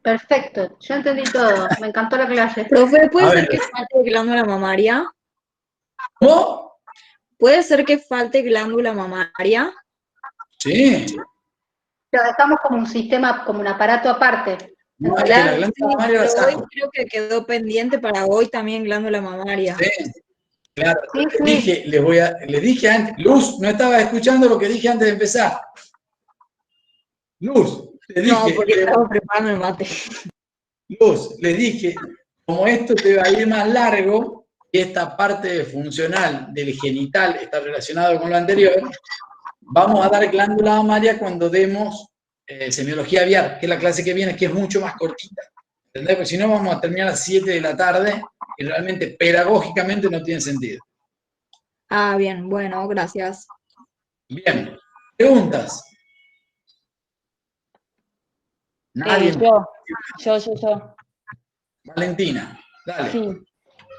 Perfecto, yo entendí todo, me encantó la clase. Profe, ¿puede ser que falte glándula mamaria? ¿Cómo? ¿Puede ser que falte glándula mamaria? Sí. Lo dejamos como un sistema, como un aparato aparte. No, es que la glándula Sí, mamaria la pero hoy saco. creo que quedó pendiente para hoy también glándula mamaria. Sí, claro. Sí, sí. Les dije antes, Luz, no estaba escuchando lo que dije antes de empezar. Luz, le No, dije, porque estaba preparando el mate. Luz, les dije, como esto te va a ir más largo, y esta parte funcional del genital está relacionado con lo anterior, vamos a dar glándula mamaria cuando demos semiología aviar, que es la clase que viene, que es mucho más cortita. ¿Entendés? Porque si no vamos a terminar a las 7 de la tarde y realmente pedagógicamente no tiene sentido. Ah, bien, bueno, gracias. Bien, preguntas. Nadie. Yo. Valentina, dale. Sí.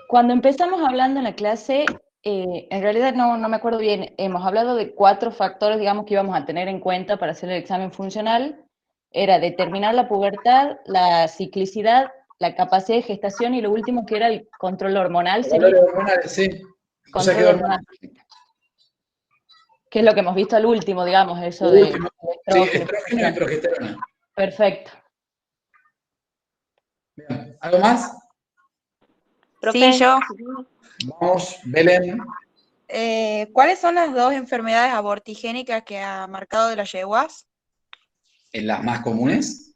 Cuando empezamos hablando en la clase, en realidad no me acuerdo bien, hemos hablado de 4 factores, digamos, que íbamos a tener en cuenta para hacer el examen funcional. Era determinar la pubertad, la ciclicidad, la capacidad de gestación y lo último que era el control hormonal. Valores hormonales, sí. O sea, Control hormonal. Que es lo que hemos visto al último, digamos, eso de Sí, estrógeno. estrógeno y progesterona. Perfecto. Bien. ¿Algo más? Sí, yo. Vamos, Belén. ¿Cuáles son las 2 enfermedades abortigénicas que ha marcado de las yeguas? En las más comunes.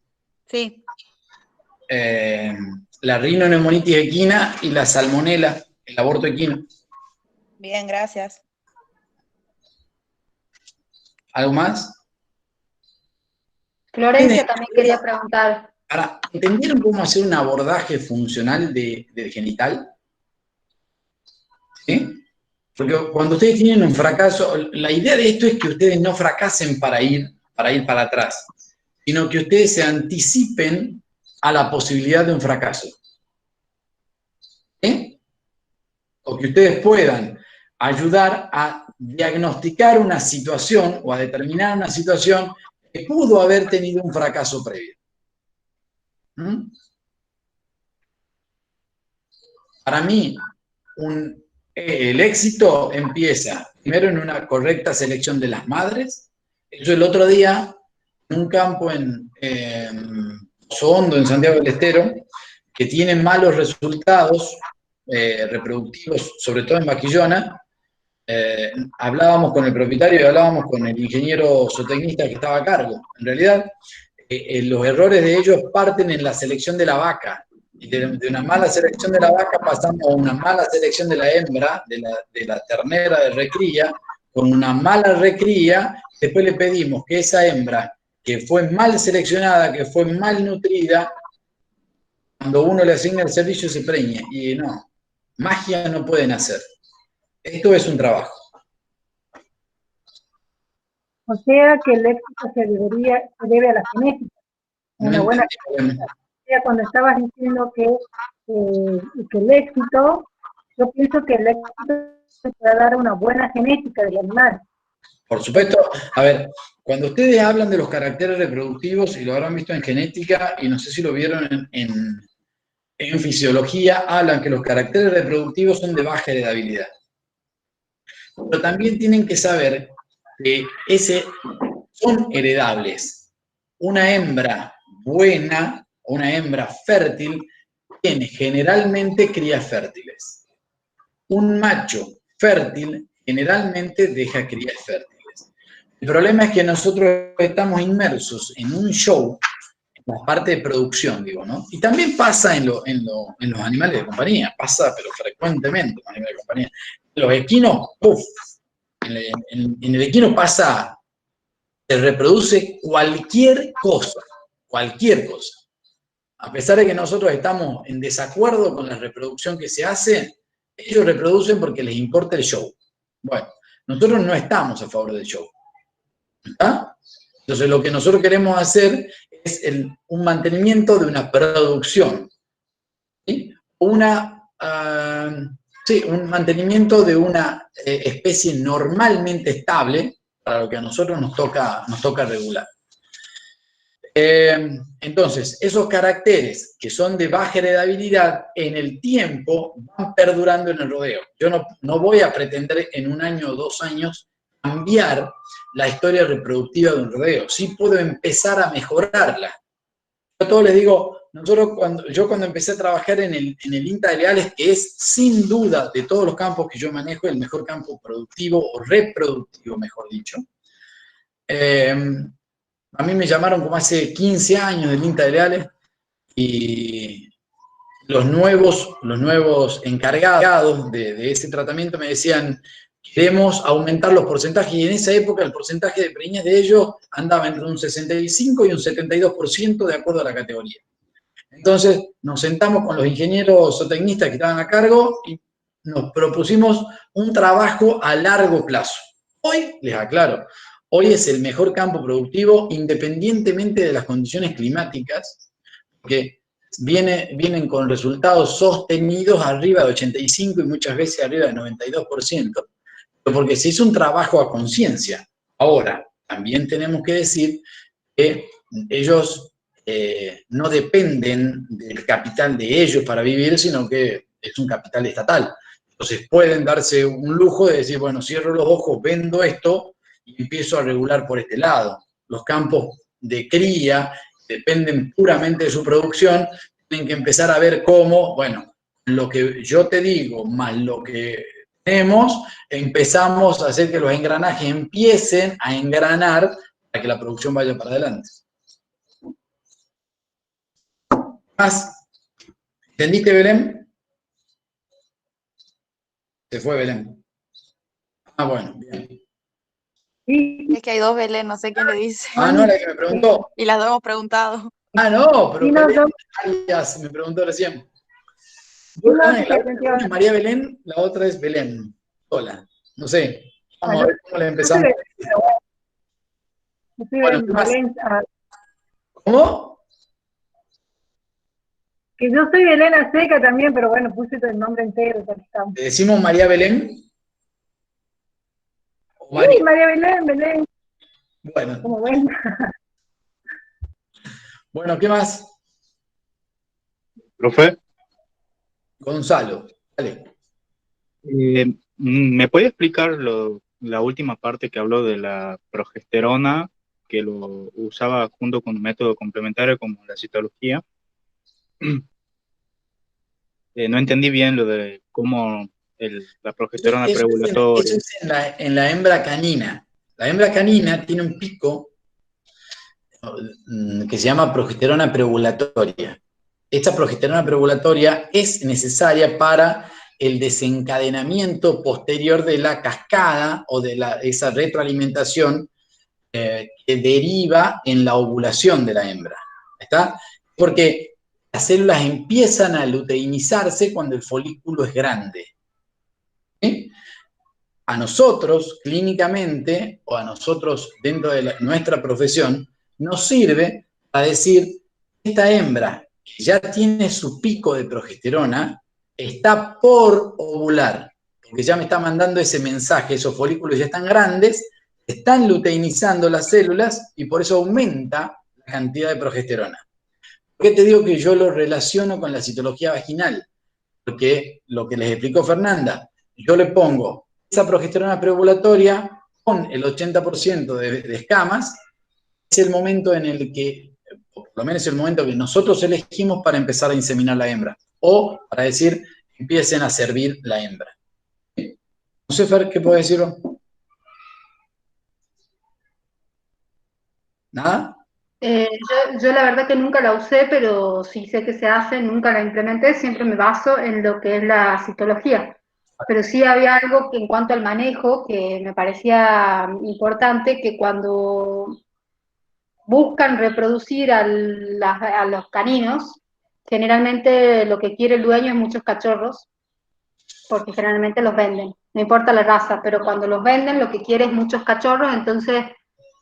Sí. La rinoneumonitis equina y la salmonela, el aborto equino. Bien, gracias. ¿Algo más? Florencia también quería preguntar. Ahora, ¿entendieron cómo hacer un abordaje funcional del genital? ¿Sí? Porque cuando ustedes tienen un fracaso, la idea de esto es que ustedes no fracasen para ir para atrás, sino que ustedes se anticipen a la posibilidad de un fracaso. ¿Sí? O que ustedes puedan ayudar a diagnosticar una situación o a determinar una situación que pudo haber tenido un fracaso previo. ¿Mm? Para mí, el éxito empieza primero en una correcta selección de las madres. Yo el otro día, en un campo en Pozo Hondo, en Santiago del Estero, que tiene malos resultados reproductivos, sobre todo en Vaquillona, hablábamos con el propietario y hablábamos con el ingeniero zootecnista que estaba a cargo. En realidad, los errores de ellos parten en la selección de la vaca. Y de una mala selección de la vaca pasamos a una mala selección de la hembra, de la ternera de recría, con una mala recría. Después le pedimos que esa hembra, que fue mal seleccionada, que fue mal nutrida, cuando uno le asigna el servicio se preñe. Y no, magia no pueden hacer. Esto es un trabajo. O sea que el éxito se debe a la genética. Una buena genética. O sea, cuando estabas diciendo que el éxito, yo pienso que el éxito se puede dar una buena genética del animal. Por supuesto, a ver, cuando ustedes hablan de los caracteres reproductivos, y lo habrán visto en genética, y no sé si lo vieron en fisiología, hablan que los caracteres reproductivos son de baja heredabilidad. Pero también tienen que saber que son heredables. Una hembra buena, una hembra fértil, tiene generalmente crías fértiles. Un macho fértil generalmente deja crías fértiles. El problema es que nosotros estamos inmersos en un show, en la parte de producción, digo, ¿no? Y también pasa en los animales de compañía, pasa pero frecuentemente en los animales de compañía. Los equinos, ¡puf! En el equino pasa, se reproduce cualquier cosa. A pesar de que nosotros estamos en desacuerdo con la reproducción que se hace, ellos reproducen porque les importa el show. Bueno, nosotros no estamos a favor del show. ¿Está? Entonces lo que nosotros queremos hacer es un mantenimiento de una producción. ¿Sí? Un mantenimiento de una especie normalmente estable, para lo que a nosotros nos toca regular. Entonces, esos caracteres que son de baja heredabilidad, en el tiempo van perdurando en el rodeo. Yo no voy a pretender en 1 año o 2 años cambiar la historia reproductiva de un rodeo, sí puedo empezar a mejorarla. Yo a todos les digo, yo cuando empecé a trabajar en el INTA de Leales, que es sin duda de todos los campos que yo manejo el mejor campo productivo o reproductivo, mejor dicho, a mí me llamaron como hace 15 años del INTA de Leales y los nuevos encargados de ese tratamiento me decían, queremos aumentar los porcentajes, y en esa época el porcentaje de preñas de ellos andaba entre un 65 y un 72% de acuerdo a la categoría. Entonces nos sentamos con los ingenieros zootecnistas que estaban a cargo y nos propusimos un trabajo a largo plazo. Hoy, les aclaro, hoy es el mejor campo productivo independientemente de las condiciones climáticas, porque vienen con resultados sostenidos arriba de 85 y muchas veces arriba del 92%, porque se hizo un trabajo a conciencia. Ahora, también tenemos que decir que ellos no dependen del capital de ellos para vivir, sino que es un capital estatal. Entonces pueden darse un lujo de decir, bueno, cierro los ojos, vendo esto y empiezo a regular por este lado. Los campos de cría dependen puramente de su producción, tienen que empezar a ver cómo, bueno, lo que yo te digo, más lo que tenemos, empezamos a hacer que los engranajes empiecen a engranar para que la producción vaya para adelante. ¿Más? ¿Entendiste, Belén? Se fue Belén. Ah, bueno, bien. Es que hay dos Belén, no sé quién le dice. Ah, no, la que me preguntó. Y las dos hemos preguntado. Ah, no, pero Sí, no, Belén no. Arias me preguntó recién. No, La sí, otra atención. es María Belén, la otra es Belén. Hola. No sé. Vamos a ver cómo le empezamos. Yo soy Bueno, de ¿qué más? Belén, ¿Cómo? que yo soy de Elena Seca también, pero bueno, puse el nombre entero. Ya estamos. ¿Le decimos María Belén? ¿O Sí, María Belén, Bueno, como ven. bueno, ¿qué más? Profe, Gonzalo, dale. ¿me puede explicar la última parte que habló de la progesterona, que lo usaba junto con un método complementario como la citología? No entendí bien lo de cómo la progesterona Eso preovulatoria. es en la hembra canina. La hembra canina tiene un pico que se llama progesterona preovulatoria. Esta progesterona preovulatoria es necesaria para el desencadenamiento posterior de la cascada o de esa retroalimentación que deriva en la ovulación de la hembra. ¿Está? Porque las células empiezan a luteinizarse cuando el folículo es grande. ¿Sí? A nosotros, clínicamente, o a nosotros dentro de nuestra profesión, nos sirve para decir, esta hembra que ya tiene su pico de progesterona, está por ovular, porque ya me está mandando ese mensaje, esos folículos ya están grandes, están luteinizando las células y por eso aumenta la cantidad de progesterona. ¿Por qué te digo que yo lo relaciono con la citología vaginal? Porque lo que les explicó Fernanda, yo le pongo esa progesterona preovulatoria con el 80% de escamas, es el momento en el que, por lo menos el momento que nosotros elegimos para empezar a inseminar la hembra, o para decir, empiecen a servir la hembra. No sé, Fer, ¿qué puedo decir? ¿Nada? Yo la verdad que nunca la usé, pero sí sé que se hace, nunca la implementé, siempre me baso en lo que es la citología. Pero sí había algo que en cuanto al manejo que me parecía importante, que cuando buscan reproducir a los caninos, generalmente lo que quiere el dueño es muchos cachorros, porque generalmente los venden, no importa la raza, pero cuando los venden lo que quiere es muchos cachorros, entonces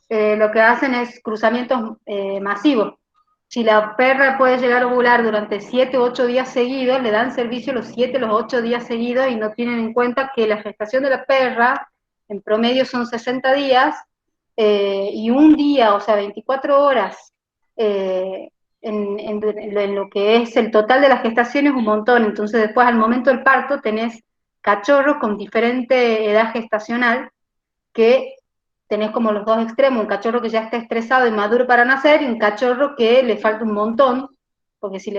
lo que hacen es cruzamientos masivos. Si la perra puede llegar a ovular durante 7 u 8 días seguidos, le dan servicio los 7 o los 8 días seguidos y no tienen en cuenta que la gestación de la perra en promedio son 60 días y un día, o sea, 24 horas en lo que es el total de la gestación es un montón. Entonces después al momento del parto tenés cachorros con diferente edad gestacional que tenés como los dos extremos, un cachorro que ya está estresado y maduro para nacer, y un cachorro que le falta un montón, porque si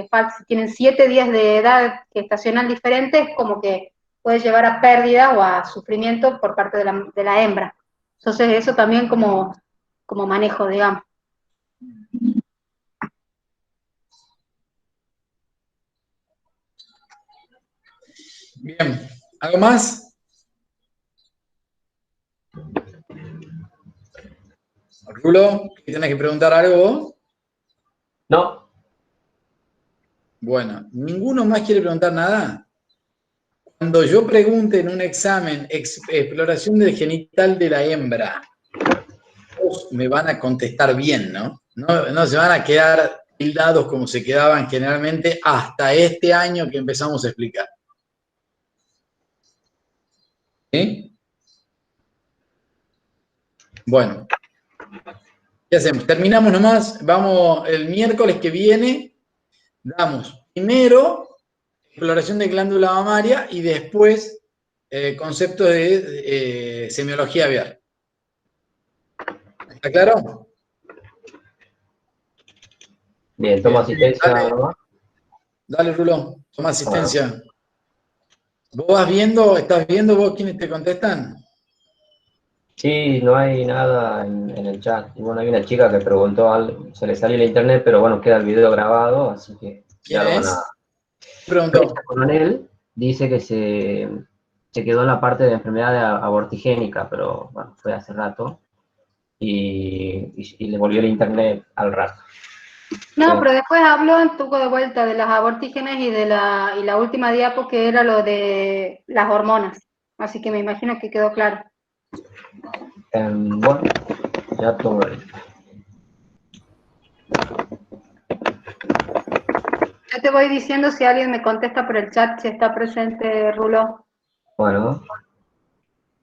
tienen 7 días de edad gestacional diferente, es como que puede llevar a pérdida o a sufrimiento por parte de la hembra. Entonces eso también como manejo, digamos. Bien, ¿algo más? Rulo, ¿tienes que preguntar algo? No. Bueno, ¿ninguno más quiere preguntar nada? Cuando yo pregunte en un examen exploración del genital de la hembra, todos me van a contestar bien, ¿no? No se van a quedar tildados como se quedaban generalmente hasta este año que empezamos a explicar. ¿Sí? Bueno, ¿qué hacemos? Terminamos nomás, vamos el miércoles que viene, damos primero exploración de glándula mamaria y después concepto de semiología aviar. ¿Está claro? Bien, toma asistencia. Dale, Rulo, toma asistencia. ¿Vos vas viendo, estás viendo vos quiénes te contestan? Sí, no hay nada en el chat. Y bueno, hay una chica que preguntó algo, se le salió el internet, pero bueno, queda el video grabado, así que ya lo van a... Preguntó. Coronel dice que se quedó en la parte de enfermedad abortigénica, pero bueno, fue hace rato, y le volvió el internet al rato. No, pero después habló un poco de vuelta de las abortígenes y la última diapo que era lo de las hormonas. Así que me imagino que quedó claro. Bueno, ya todo. Yo te voy diciendo si alguien me contesta por el chat, si está presente, Rulo. Bueno.